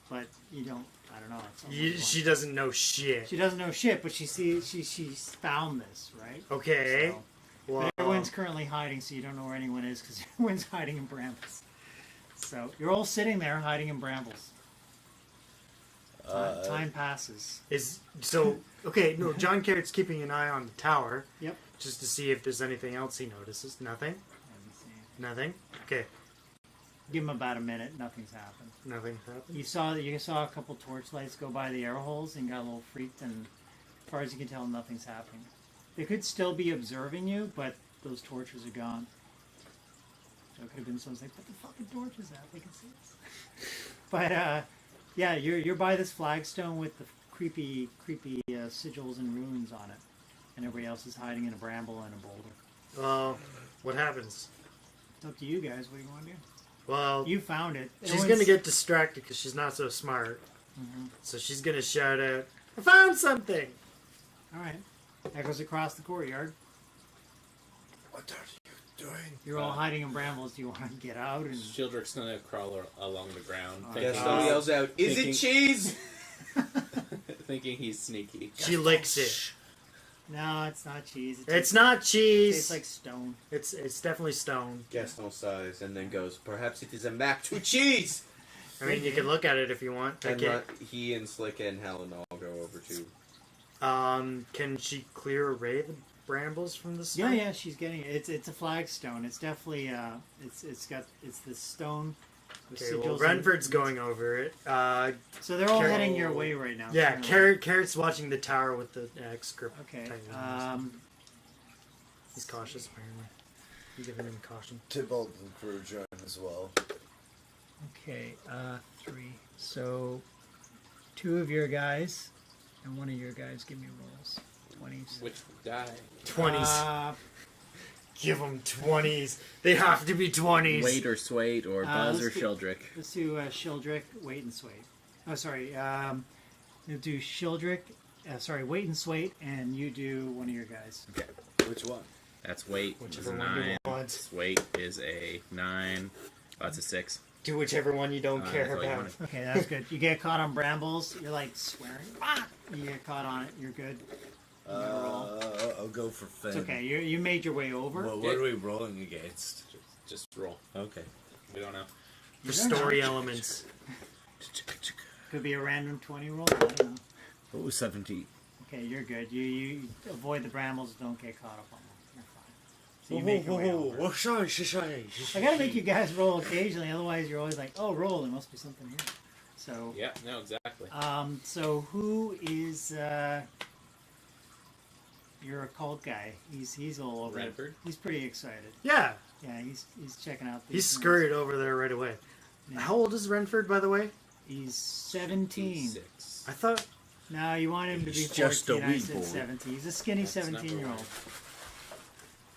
but you don't. I don't know. It's almost She like- doesn't know shit. She doesn't know shit, but she's found this, right? Okay. So, Well, but everyone's currently hiding, so you don't know where anyone is because everyone's hiding in brambles. So you're all sitting there hiding in brambles. Time passes. okay. No, John Carrot's keeping an eye on the tower. Yep. Just to see if there's anything else he notices. Nothing. Nothing. Okay. Give him about a minute. Nothing's happened. Nothing happened. You saw a couple torchlights go by the air holes and got a little freaked, and as far as you can tell, nothing's happening. They could still be observing you, but those torches are gone. So it could have been someone's like, "Put the fucking torches out. They can see us." But yeah, you're by this flagstone with the creepy sigils and runes on it, and everybody else is hiding in a bramble and a boulder. Well, what happens? It's up to you guys. What do you want to do? Well, You found it. she's Everyone's- gonna get distracted because she's not so smart. Mhm. So she's gonna shout out, "I found something!" All right. That goes across the courtyard. What are you doing? You're all hiding in brambles. Do you want to get out? And Shieldrick's gonna crawl along the ground, Oh, thinking, Gaston yells out, "Is thinking- it cheese?" thinking he's sneaky. She licks it. no, it's not cheese. It's not It cheese. tastes like stone. It's definitely stone. Gaston sighs and then goes, "Perhaps it is a mac to cheese." I mean, you can look at it if you want. And Okay. he and Slick and Helen all go over to. Can she clear away the brambles from the stone? Yeah, she's getting it. It's a flagstone. It's definitely it's this stone. with Okay, well, sigils and- Renford's going over it. So they're all Carrot- heading your way right now. Yeah, currently. Carrot's watching the tower with the X grip. Okay. Tiny He's cautious, apparently. You giving him caution. Tybalt and crew join as well. Okay. 3. So 2 of your guys and 1 of your guys give me rolls. 20s. Which die? 20s. Give them 20s. They have to be 20s. Wait or Swait or Buzz or let's do- Shieldrick. Let's do Shieldrick, Wait, and Swait. Oh, sorry. We'll do Shieldrick. Wait and Swait, and you do one of your guys. Which one? That's Wait is Whichever a one you 9. want. Swait is a 9. Oh, that's a 6. Do whichever one you don't That's care all you about. wanted. Okay, that's good. You get caught on brambles, you're like swearing. Ah! You get caught on it, you're good. I'll go for Finn. It's okay. You made your way over. What are we rolling against? Just roll. Okay. We don't know. For You don't know. story elements. Could be a random 20 roll. I don't know. What was 17? Okay, you're good. You avoid the brambles. Don't get caught up on them. You're fine. So you make your way over. I gotta make you guys roll occasionally, otherwise you're always like, oh, roll. There must be something here. So, Yeah, no, exactly. so who is? You're a cult guy. He's all over it. Redford? He's pretty excited. Yeah, Yeah, he's checking out. he's these scurried over there right away. How old is Renford, by the way? He's 17. 6. I thought. No, you want him to be He's 14. just a I wee said boy. 17. He's a skinny That's number 17-year-old. one.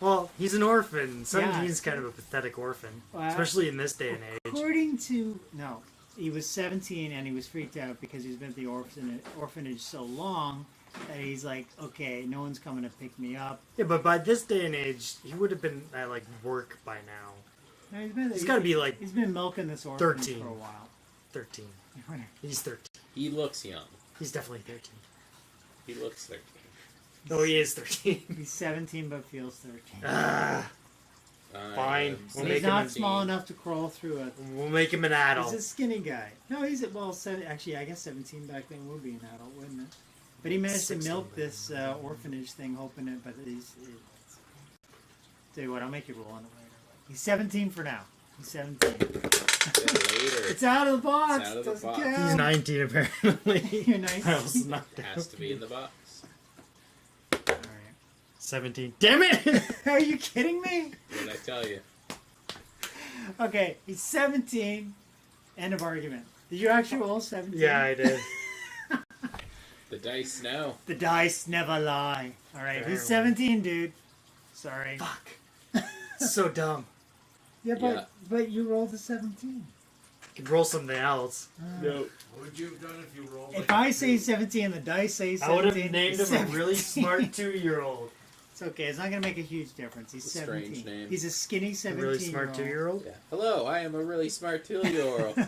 Well, he's an orphan. 17's kind of a pathetic orphan, Well, especially in this day and age. According to no, he was 17 and he was freaked out because he's been at the orphanage so long that he's like, okay, no one's coming to pick me up. Yeah, but by this day and age, he would have been at like work by now. No, He's got to be like he's been milking this orphanage 13. for a while. 13. He's 13. He looks young. He's definitely 13. He looks 13. Oh, he is 13. He's 17 but feels 13. Ah, Fine. So We'll he's make him not a small enough to crawl through it. we'll make him an adult. He's a skinny guy. No, he's actually I guess 17 back then would be an adult, wouldn't it? But he managed to 16 milk then. this orphanage thing, hoping it. But tell you what, I'll make you roll on it later. He's 17 for now. He's 17. Later. It's out of the box. It's out of the Doesn't box. count. He's 19 apparently. You're I was 19. knocked Has out. to be in the box. All right. 17. Damn it! Are you kidding me? What did I tell you? Okay, he's 17. End of argument. Did you actually roll 17? Yeah, I did. The dice know. The dice never lie. All right, he's Apparently. 17, dude. Sorry. Fuck. So dumb. Yeah, Yeah. but you rolled a 17. You could roll something else. No. What would you have done if you rolled? If I say 17 and the dice say 17, I would have named it's him a really 17. smart 2-year-old. It's okay. It's not going to make a huge difference. He's It's a strange 17. name. He's a skinny A 17 really smart year 2-year-old? Yeah. Hello, I am a really smart 2-year-old.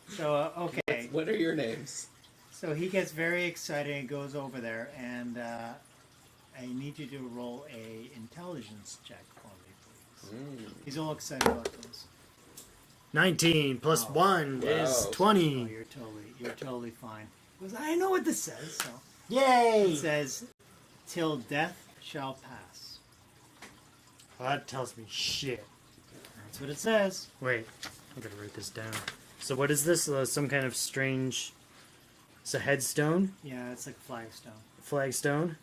So, okay. What are your names? So he gets very excited and goes over there, and I need you to roll a intelligence check for me, please. He's all excited about this. 19 plus Oh. 1 Wow. is Oh, 20. you're totally fine. Because I know what this says. So Yay! it says, "Till death shall pass." Well, that tells me shit. That's what it says. Wait, I'm gonna write this down. So what is this? Some kind of strange... It's a headstone? Yeah, it's like flagstone. Flagstone?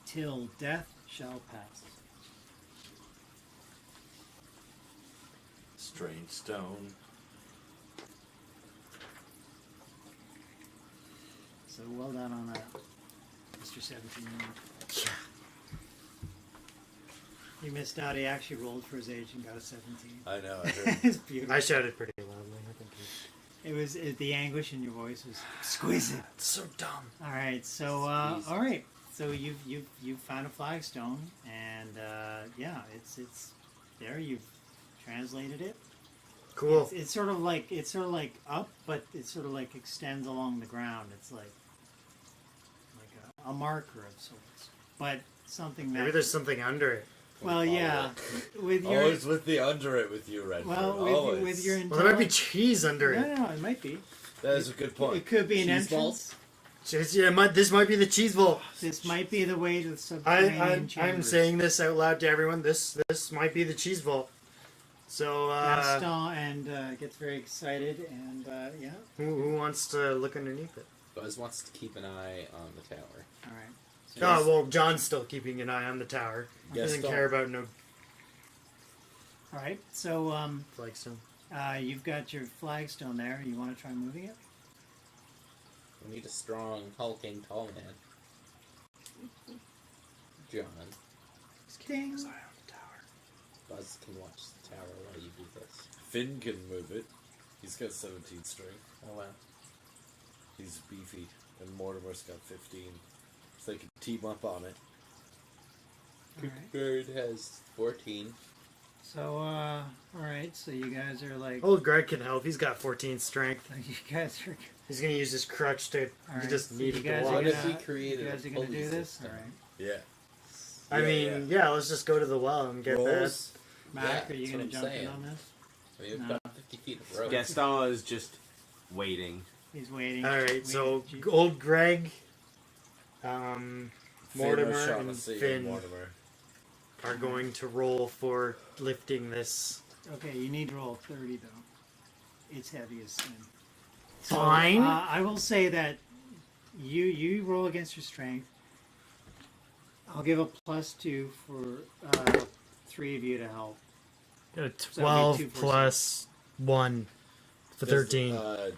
Till death shall pass. Strange stone. So well done on that, Mr. 17-year-old. Yeah. He missed out. He actually rolled for his age and got a 17. I know. I heard. It's beautiful. I shouted pretty loudly. I think The anguish in your voice was exquisite. it's so dumb. All right, so so you've found a flagstone, and yeah, it's there. You've translated it. Cool. It's sort of like up, but it sort of like extends along the ground. It's like a marker of sorts, but something that. Maybe there's something under it. Well, yeah, with your Always with the under it with you, Redford. well Always. with your Well, there might be intelligence. cheese under No, it. no, it might be. That is a good point. It could be an Cheese entrance. Cheese, yeah, this might be the cheese vault. This might be the way to the subterranean I'm chambers. saying this out loud to everyone. This might be the cheese vault. So, Gaston and gets very excited, and yeah. who wants to look underneath it? Buzz wants to keep an eye on the tower. All right. Oh, well, John's still keeping an eye on the tower. He doesn't Gaston. care about no All right. So flagstone. you've got your flagstone there. You want to try moving it? We need a strong, hulking, tall man. John. Ding. Buzz can watch the tower while you do this. Finn can move it. He's got 17 strength. Oh wow. He's beefy, and Mortimer's got 15. So they can team up on it. All right. Bird has 14. So all right. So you guys are like. Old Greg can help. He's got 14 strength. You guys are. He's gonna use his crutch to. All He right, just so needed you guys to are What walk. if gonna- we created You guys a are gonna pulley do this. system? All right. Yeah. I mean, yeah. Let's just go to the well and get Rolls. Mac, Yeah, are you that's gonna what I'm jump in saying. on this? I mean, we've No. got 50 feet of rope. Gaston is just waiting. He's waiting. that. All right. waiting So for you. old Greg, Finn Mortimer, and O'Shaughnessy Finn Mortimer. are going to roll for lifting this. Okay, you need to roll 30 though. It's heavy as sin. So, Fine. I will say that you roll against your strength. I'll give a +2 for 3 of you to help. 12 2 for plus 1 for 13.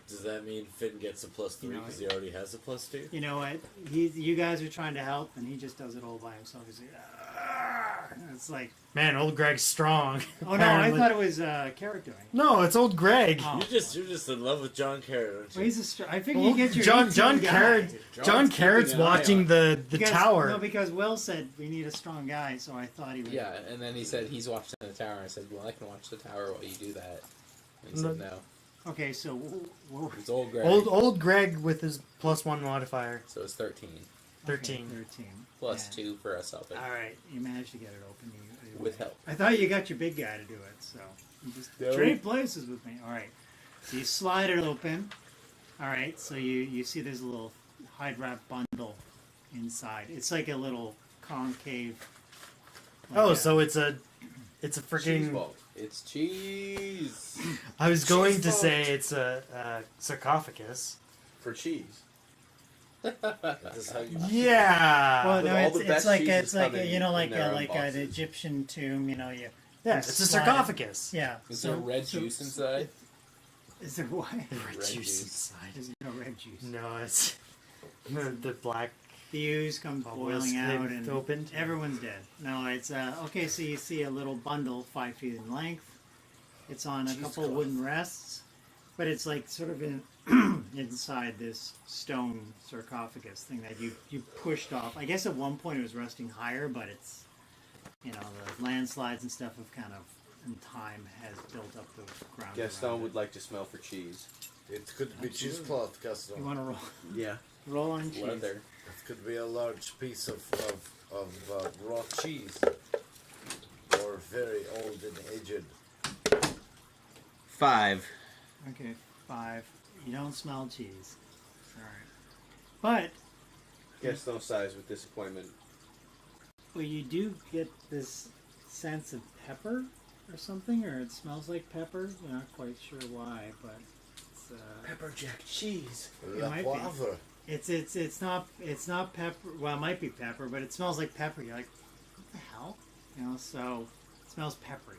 Does that mean Finn gets a +3 You know, because he already has a +2? You know what? You guys are trying to help, and he just does it all by himself. He's like, "Argh." It's like, Man, old Greg's strong. oh no, I thought it was Carrot doing. No, it's old Greg. Oh. You're just in love with John Carrot, aren't Well, you? he's I figured Well, you get your John 18 guy. Carrot. John Carrot's keeping an eye watching on the Because- tower. No, because Will said we need a strong guy, so I thought he would. Yeah, and then he said he's watching the tower. I said, well, I can watch the tower while you do that. And he said no. Okay, so It's old Greg. Old Greg with his +1 modifier. So it's 13. 13. Okay, 13. Plus Yeah. 2 for us helping. All right, you managed to get it open. With help. I thought you got your big guy to do it, so you just trade places with me. All right, so you slide it open. All right, so you see there's a little hide wrap bundle inside. It's like a little concave. Oh, so it's a Cheese freaking. ball. It's cheese! I was going Cheese to ball. say it's a sarcophagus. For cheese. That's how you. Yeah. Well, With no, all the it's best like cheeses like coming you know like in their own an boxes. Egyptian tomb. You know you. Yeah, you it's a slide it. sarcophagus. Yeah. Is there red juice inside? Is there what? Red Red juice juice. inside. There's no red juice. No, it's the black. The ooze comes Bubbles boiling out they've and opened. everyone's dead. No, it's okay. So you see a little bundle 5 feet in length. It's on a couple of wooden rests, but it's like sort of in inside this stone sarcophagus thing that you pushed off. I guess at one point it was resting higher, but it's the landslides and stuff have kind of in time has built up the ground. Gaston around would it. like to smell for cheese. It could be cheesecloth, You Gaston. want to Yeah. roll on cheese? Leather. It could be a large piece of raw cheese, or very old and aged. 5. Okay, 5. You don't smell cheese. All right, Gaston sighs with disappointment. but you do get this sense of pepper or something, or it smells like pepper. You're not quite sure why, but it's Pepper jack cheese. It La might be. poivre. it's not pepper. Well, it might be pepper, but it smells like pepper. You're like, what the hell? So it smells peppery.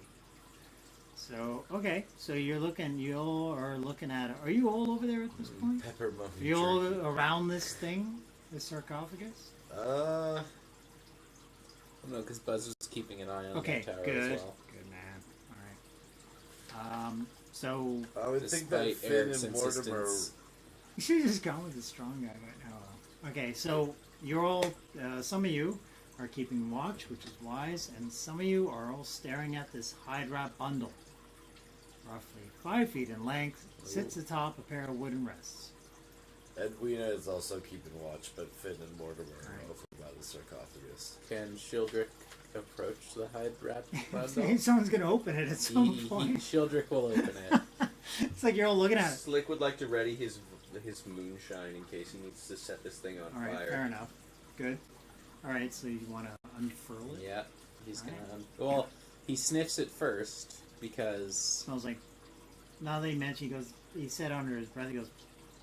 So okay, so you are looking at it. Are you all over there at this point? Pepper muffin Are you all jerky. around this thing, this sarcophagus? No, because Buzz was keeping an eye on Okay, the tower good. as well. Good man. All right. So I would think that Despite Finn Eric's and Mortimer. insistence. you should have just gone with the strong guy right now. Okay, so you're all. Some of you are keeping watch, which is wise, and some of you are all staring at this hide wrap bundle, roughly 5 feet in length, sits atop a pair of wooden rests. Edwina is also keeping watch, but Finn and Mortimer are Right. over by the sarcophagus. Can Shieldrick approach the hide wrap bundle? Maybe someone's gonna open it at some point. Shieldrick will open it. It's like you're all looking at it. Slick would like to ready his moonshine in case he needs to set this thing on All right, fire. fair enough. Good. All right, so you want to unfurl it? Yeah, he's Alright. gonna. Well, he sniffs it first because Smells like. Now that he mentioned, he said under his breath, he goes,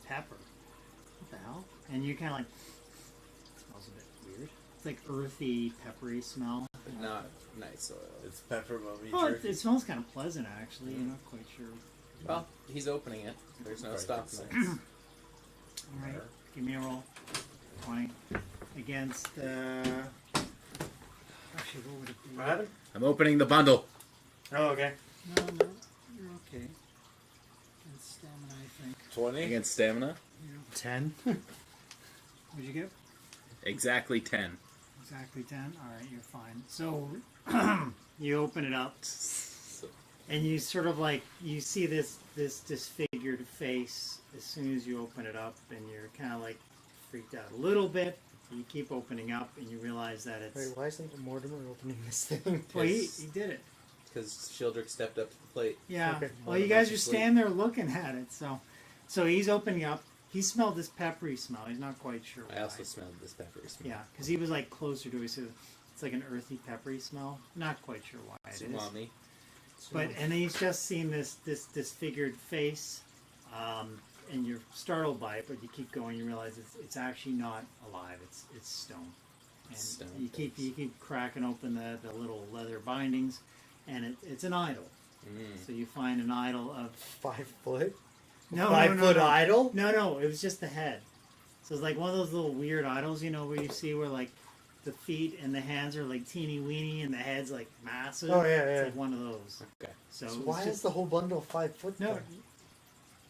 pepper. What the hell? And you kind of like. Smells a bit weird. It's like earthy, peppery smell. but not nice oil. It's pepper mummy Oh, jerky. it smells kind of pleasant actually. You're not quite sure. Well, he's opening it. There's no stopping it. All right, give me a roll. 20 against. Actually, what would it be? What happened? I'm opening the bundle. Oh, okay. No, you're okay. Against stamina, I think. 20? Against stamina. 10. What'd you get? Exactly 10. Exactly 10. All right, you're fine. So you open it up, and you sort of like you see this disfigured face as soon as you open it up, and you're kind of like freaked out a little bit. You keep opening up, and you realize that it's. Wait, why isn't Mortimer opening this thing? Well, he did it. Because Shieldrick stepped up to the plate. Yeah. Okay. Well, you guys are standing there looking at it, so he's opening up. He smelled this peppery smell. He's not quite sure why. I also smelled this peppery smell. Yeah, because he was like closer to it, so it's like an earthy, peppery smell. Not quite sure why it is. Umami. But and then he's just seen this disfigured face, and you're startled by it. But you keep going, you realize it's actually not alive. It's stone. And Stone you keep cracking open the little leather bindings, and it's an idol. So you find an idol of 5 foot? no, 5 no, foot no. idol? No, it was just the head. So it's like one of those little weird idols, you know, where you see where like the feet and the hands are like teeny weeny and the head's like massive. Oh, yeah, It's yeah. like one of those. Okay. So, So it's why just, is the whole bundle 5 foot? no? then?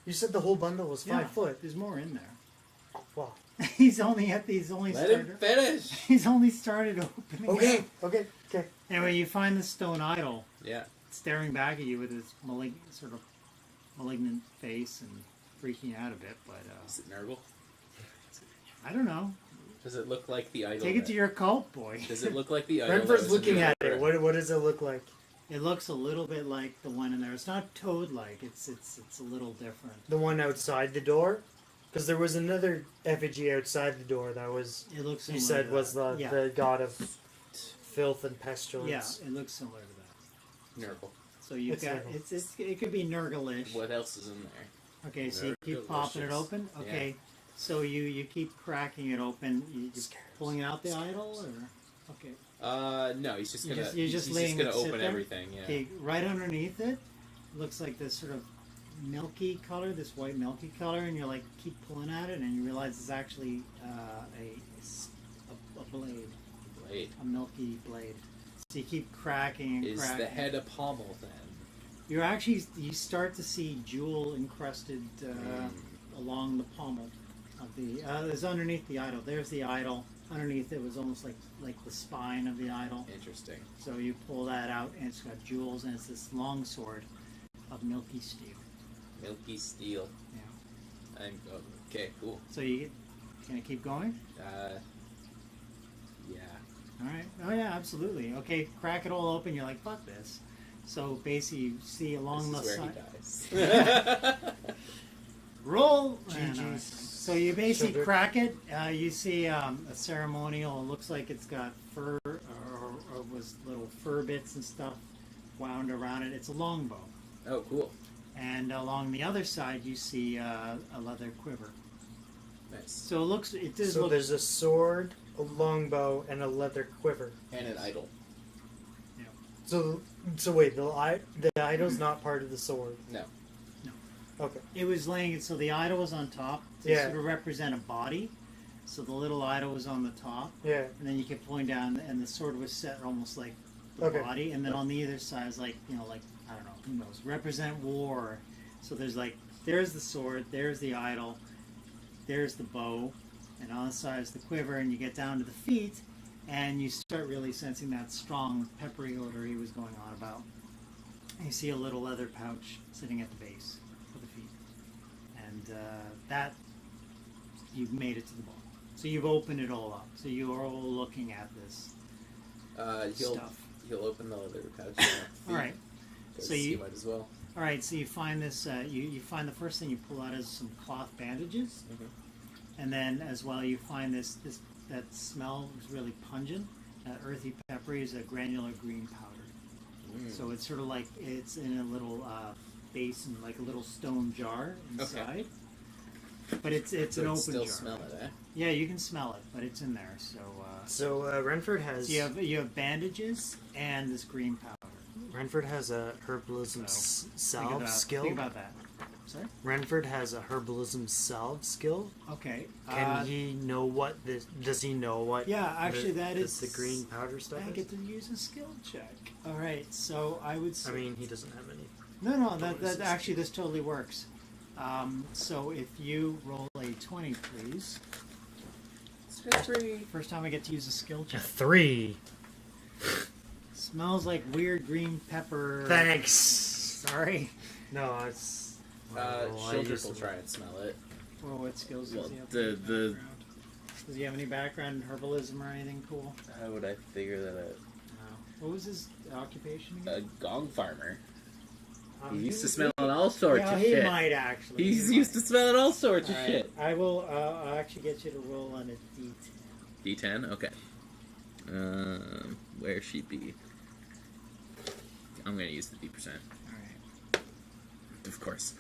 You said the whole bundle was 5 Yeah, foot. There's more in there. Wow. He's only Let started. him finish. He's only started opening. Okay, it. okay. Anyway, you find the stone idol Yeah. staring back at you with his sort of malignant face and freaking out a bit. But Is it Nurgle? I don't know. Does it look like the idol? Take it to your cult, boy. Does it look like the idol? Renford's that was in looking the at it. other- What does it look like? It looks a little bit like the one in there. It's not toad-like. It's a little different. The one outside the door? Because there was another effigy outside the door that was, It looks. you Similar said, to was that. the god of filth and Yeah, pestilence. it looks similar to that. Nurgle. So you've It's got Nurgle. it could be Nurgle-ish. What else is in there? Okay, so you keep popping it Nurgle-licious. open. Okay, so you keep cracking it open. You just pulling out the idol, or okay. No, he's just You're gonna. just- you're just he's letting gonna it sit open there? everything. Yeah. Okay, right underneath it looks like this sort of milky color, this white milky color, and you're like keep pulling at it, and you realize it's actually a blade, Blade. a milky blade. So you keep cracking and Is cracking. the head a pommel then? You start to see jewel encrusted along the pommel of the. There's underneath the idol. There's the idol. Underneath it was almost like the spine of the idol. Interesting. So you pull that out, and it's got jewels, and it's this long sword of milky steel. Milky steel. Yeah. Okay. Cool. So you can I keep going? Yeah. All right. Oh yeah, absolutely. Okay, crack it all open. You're like, fuck this. So basically, you see along This the is where side. he dies. Roll. GG's. So you basically Sugar. crack it. You see a ceremonial. It looks like it's got fur or was little fur bits and stuff wound around it. It's a longbow. Oh, cool. And along the other side, you see a leather quiver. Nice. So it does So look. there's a sword, a longbow, and a leather quiver. And an idol. So wait, the idol's not part of the sword. No. Okay. It was laying. So the idol was on top to Yeah. sort of represent a body. So the little idol was on the top, Yeah. and then you kept pulling down, and the sword was set almost like the Okay. body, and then on the other side is like like I don't know, who knows, represent war. So there's there's the sword, there's the idol, there's the bow, and on the side is the quiver, and you get down to the feet, and you start really sensing that strong peppery odor he was going on about. And you see a little leather pouch sitting at the base of the feet, and that you've made it to the ball. So you've opened it all up. So you are all looking at this stuff. He'll open the leather pouch. All right. So you you might as well. all right. So you find this. You find the first thing you pull out is some cloth bandages, and then as well you find this that smell is really pungent. Earthy peppery is a granular green powder. So it's sort of like it's in a little basin, like a little stone jar inside. But it's So an it open still jar. smell it, eh? Yeah, you can smell it, but it's in there. So Renford has so you have bandages and this green powder. Renford has a herbalism So, salve skill. Think about that. Sorry. Renford has a herbalism salve skill. Okay. Can he know what this? Does he know what? Yeah, actually, that is the green powder stuff. I is? get to use a skill check. All right, so I would say. I mean, he doesn't have any. No, that bonuses. actually this totally works. So if you roll a 20, please. First time I get to use a skill A check. 3. Smells like weird green pepper. Thanks. Sorry. No, it's. I Shieldrick used will to- try and smell it. Well, what skills Well, does he have? the- the- Background? Does he have any background in herbalism or anything cool? How would I figure that out? No. What was his occupation A again? gong farmer. He used to smell all sorts yeah, of he shit. might actually. He's He used might. to smelling all sorts of All right, shit. I will. I'll actually get you to roll on a D10. D10? Okay. Where she be? I'm gonna use the D%. All right. Of course.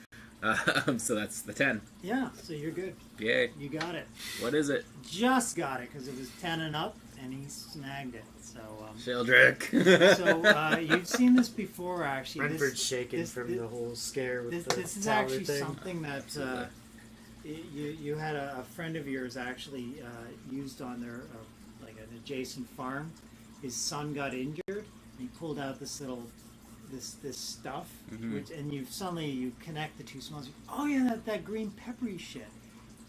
So that's the 10. Yeah. So you're good. Yay. You got it. What is it? Just got it because it was 10 and up, and he snagged it. So, Sheldrick. you've seen this before, actually. Renford's shaken this- from the whole scare with the This is tower actually thing. something that you had a friend of yours actually used on their like an adjacent farm. His son got injured, and he pulled out this little this stuff, which, and you connect the two smells. Oh yeah, that green peppery shit,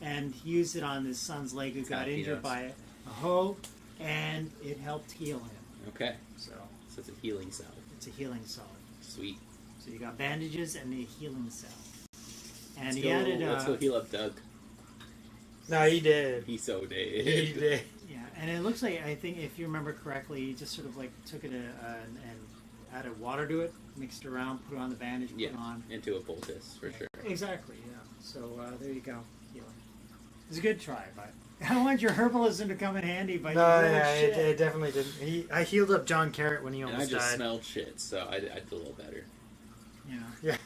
and he used it on his son's leg who got injured by a hoe, and it helped heal him. Okay. So So it's a healing salve. it's a healing salve. Sweet. So you got bandages and a healing salve. And Let's he go, added. let's go heal up Doug. No, he did. He so did. He did. Yeah, and it looks like, I think if you remember correctly, he just sort of like took it and added water to it, mixed it around, put it on the bandage, put Yeah, it on. into a poultice for sure. Exactly, yeah. So there you go. Healing. It's a good try, but I don't want your herbalism to come in handy, but No, you really yeah, shit. it definitely didn't. I healed up John Carrot when he And I almost just died. smelled shit, so I did a little better. Yeah. Yeah.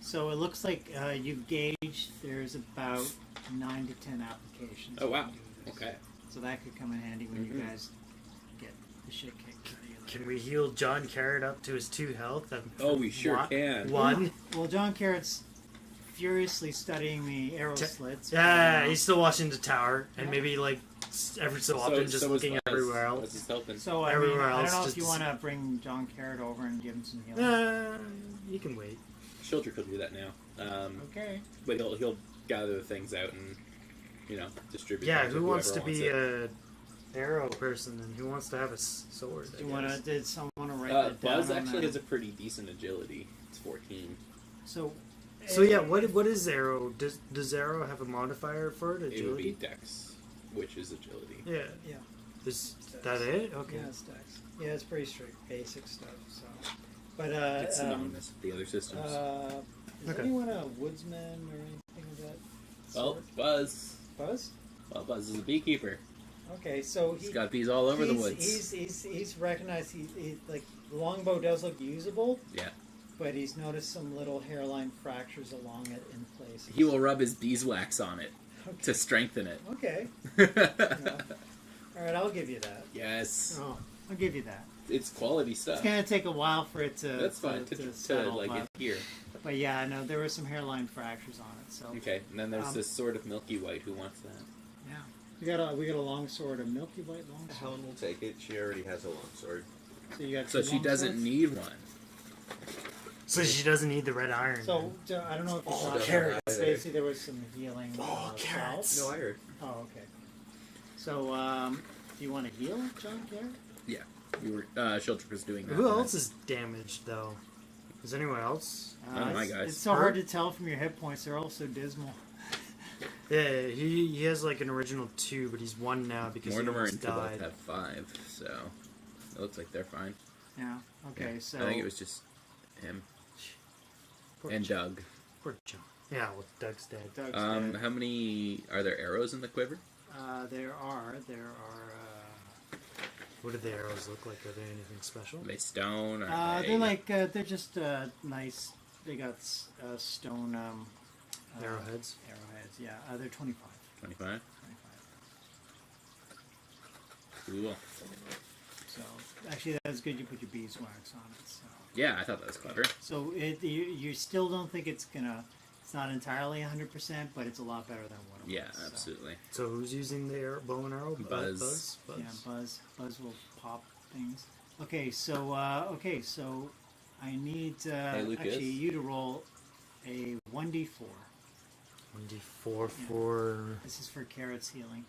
So it looks like you've gauged there's about 9 to 10 applications. Oh, you wow. can do this. Okay. So that could come in handy when you guys get the shit kicked out of you. Can we heal John Carrot up to his 2 health? Oh, we sure One- can. One. Well, John Carrot's furiously studying the arrow slits. Yeah, he's still watching the tower, and maybe like every so often just was looking Buzz. everywhere else. Buzz is helping. So I everywhere I don't else, know if just you to want to bring John Carrot over and give him some healing. You can wait. Sheldrick will do that now. Okay. But he'll gather the things out and distribute. Yeah, them to who wants to whoever be it. a arrow person, and who wants to have a sword? Do you want to? Did someone want to write that Buzz down? on actually that? has a pretty decent agility. It's 14. So. So yeah, what is arrow? Does arrow have a modifier for it? It would be Agility. Dex, which is agility. Yeah. Yeah. Is that it? Okay. Yeah, it's Dex. Yeah, it's pretty straight, basic stuff. So, but It's synonymous with the other systems. is Okay. anyone a woodsman or anything of that well, sort? Buzz. Buzz? Well, Buzz is a beekeeper. Okay, so He's got bees all over the woods. He's recognized. He like the longbow does look usable. Yeah. But he's noticed some little hairline fractures along it in places. He will rub his beeswax on it to strengthen it. Okay. All right, I'll give you that. Yes. Oh, I'll give you that. It's quality stuff. It's gonna take a while for it to. That's fine to settle, like but, adhere. but yeah, no, there were some hairline fractures on it. So Okay, and then there's this sword of milky white. Who wants that? yeah, we got a long sword, a milky white long sword. Helen will take it. She already has a long sword. So you got. So two she long doesn't swords? need one. So she doesn't need the red iron. So I don't know if you saw carrots. that. Basically, there was some healing. carrots. salves. No, I heard. Oh, okay. So do you want to heal, John Carrot? Yeah. We were Sheldrick was doing that. Who else is damaged though? Is anyone else? Oh, my it's, guys. It's so hard to tell from your hit points. They're all so dismal. Yeah, he has like an original 2, but he's 1 now because Mortimer he and almost Tybalt died. have 5, so it looks like they're fine. Yeah. Okay. Yeah. So I think it was just him Poor and John. Doug. Poor John. Yeah, well, Doug's dead. Doug's dead. How many are there arrows in the quiver? There are. What do the arrows look like? Are they anything special? Are they stone? Or They're like they're just nice. They got stone Arrowheads. Arrowheads. Yeah. They're 25. 25. Cool. So actually, that's good. You put your beeswax on it. So. Yeah, I thought that was clever. So you still don't think it's gonna. It's not entirely 100%, but it's a lot better than what it Yeah, was. so. absolutely. So who's using the bow and arrow? Buzz. Buzz. Yeah, Buzz will pop things. Okay, so I need Lucas. actually you to roll a 1d4. 1d4 for. This is for Carrot's healing.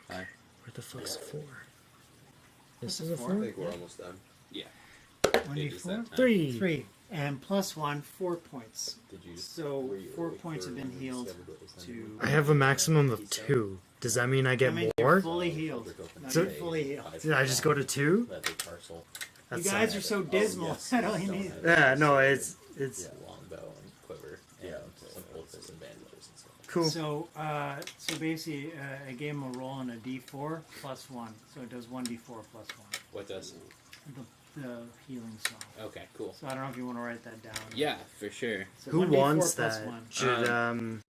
Where the fuck's 4? What's This is a a 4? I 4? think we're almost done. Yeah. 1d4. 3. 3 and plus 1, 4 points. Did you? So were you 4 awake points for have been when you healed discovered what was to. I have a maximum of 2. Does that mean I get I mean, more? you're fully healed. No, So- you're fully healed. Did I just go to 2? parcel. You guys are so dismal. yes. I don't need. Yeah, no, it's Yeah, longbow and quiver. Yeah, some poultice and bandages and stuff. cool. So, so basically, I gave him a roll on a d4 plus 1. So it does 1d4 plus 1. What does? The healing song. Okay, cool. So I don't know if you want to write that down. Yeah, for sure. So Who 1d4 wants plus that? 1. Should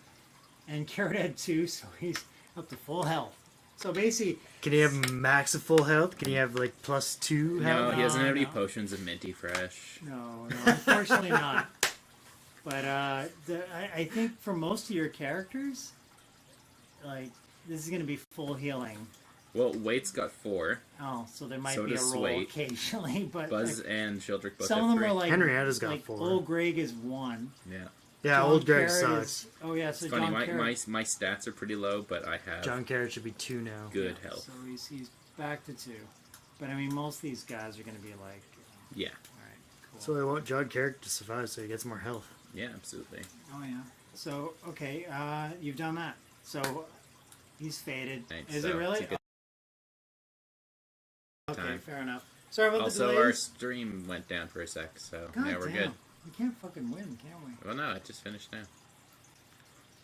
And Carrot had 2, so he's up to full health. So basically, Can he have max of full health? Can he have like +2 No, health? he doesn't have any no. potions of minty fresh. no, unfortunately not. But I think for most of your characters, like this is going to be full healing. Well, Wait's got 4. Oh, so there might So be a does roll Swait. occasionally, but Buzz like, and Shieldrick both some have of them 3. are like Henrietta's got like 4. Old Greg is 1. Yeah. Yeah, John old Greg Carrot sucks. is- oh yeah, so It's funny, John my Carrot. stats are pretty low, but I have John Carrot should be 2 now. good health. So he's back to 2. But I mean, most of these guys are going to be like, Yeah. all right, cool. So I want John Carrot to survive so he gets more health. Yeah, absolutely. Oh yeah. So okay, you've done that. So he's faded. Right, Is so it really? it's a good Okay, time. fair enough. Sorry about the Also, our delays. stream went down for a sec, so God now we're damn. good. We can't fucking win, can we? Well, no, it just finished now.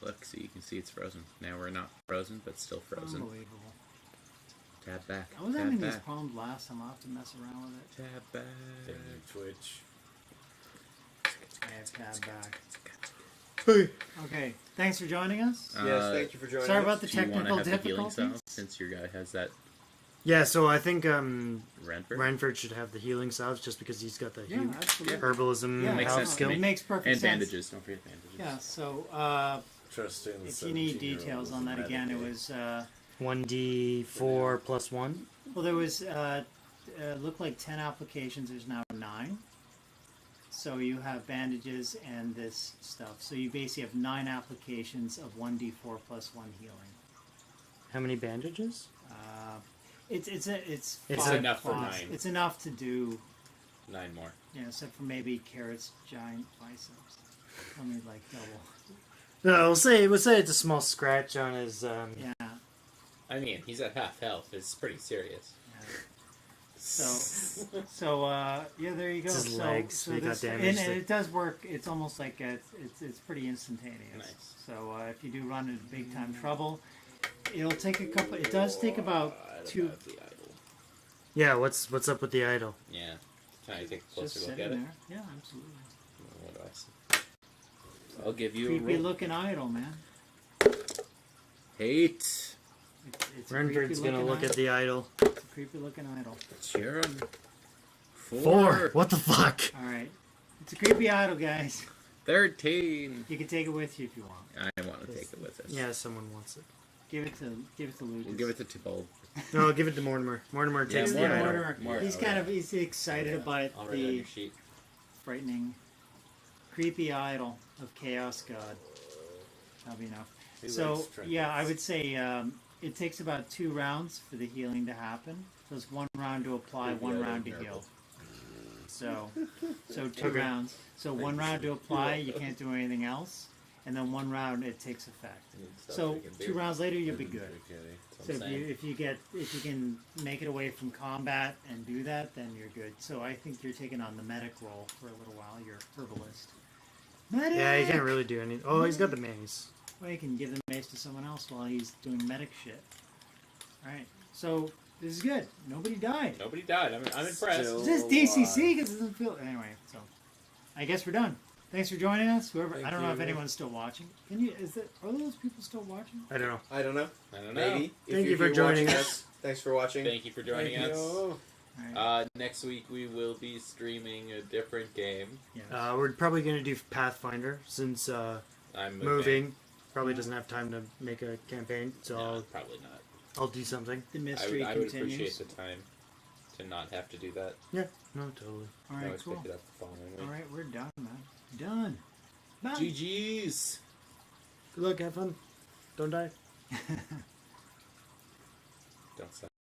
Look, see, you can see it's frozen. Now we're not frozen, but still frozen. Unbelievable. Tab back. I was tab having back. these problems last time. I'll have to mess around with it. Tab back. Thank you, Twitch. I have tab back. Okay, thanks for joining us. Yes, thank you for joining Sorry us. about the Do you want to technical have the healing difficulties. salve since your guy has that Yeah, so I think Renford? Renford should have the healing salves just because he's got the Yeah, huge absolutely. herbalism Yeah, makes health sense to skill. me. It makes perfect And sense. bandages. Don't forget bandages. Yeah, so Trusting the if you need 17-year-old details was on a that again, it medic. was 1d4 plus 1. well, there was looked like 10 applications. There's now 9. So you have bandages and this stuff. So you basically have 9 applications of 1d4 plus 1 healing. How many bandages? It's It's 5 enough for plus. 9. It's enough to do, 9 more. yeah, except for maybe Carrot's giant biceps. Only like double. No, we'll say it's a small scratch on his. Yeah. I mean, he's at half health. It's pretty serious. So yeah, there you go. It's his so, legs, so they got this, damaged. and it does work. It's almost like it's pretty instantaneous. Nice. So if you do run into big time trouble, it'll take a couple. It does take about 2. About the idol. Yeah, what's up with the idol? Yeah. Can I take a Just closer look sitting at it? there. Yeah, absolutely. What do I see? I'll give you a Creepy roll. looking idol, man. Hate. It's a Renford's creepy gonna looking look at idol. the idol. It's a creepy looking idol. Sharon. 4. What the fuck? All right, it's a creepy idol, guys. 13. You can take it with you if you want. I want to take it with us. Yeah, someone wants it. Give it to Lucas. We'll give it to Tybalt. No, give it to Mortimer. Mortimer Yeah, takes the Yeah, idol. Mortimer. More- He's oh, kind yeah. of he's excited about I'll write it on the your sheet. frightening, creepy idol of Chaos God. That'll be enough. He So likes trinkets. yeah, I would say it takes about 2 rounds for the healing to happen. So it's 1 round to apply, Creepy 1 idol round to nibble. heal. So 2 Okay. rounds. So 1 round to apply, you can't do anything else, and then 1 round it takes effect. You need to stop So drinking 2 beer. rounds later, you'll be good. Drink any. So I'm saying. if you can make it away from combat and do that, then you're good. So I think you're taking on the medic role for a little while. You're herbalist. Medic! Yeah, he can't really do anything. Oh, he's got the maze. Well, you can give the mace to someone else while he's doing medic shit. All right. So this is good. Nobody died. Nobody died. I'm impressed. Still- Is this DCC? Because it doesn't feel anyway. So I guess we're done. Thanks for joining us. Whoever Thank I don't know if you. anyone's still watching. Can you? Are those people still watching? I don't know. I don't know. I don't know. Maybe. If Thank you're you for here joining watching us. Thanks for watching. Thank you for joining Thank us. you. All right. Next week we will be streaming a different game. Yes. We're probably gonna do Pathfinder since I'm moving. Probably doesn't have time to make a campaign, so No, probably not. I'll do something. The I mystery would, I would continues. appreciate the time to not have to do that. Yeah, no, totally. All I right. always Cool. pick it up the following week. All right, we're done, man. Done. Bye. GG's. Good luck, have fun. Don't die. Don't suck.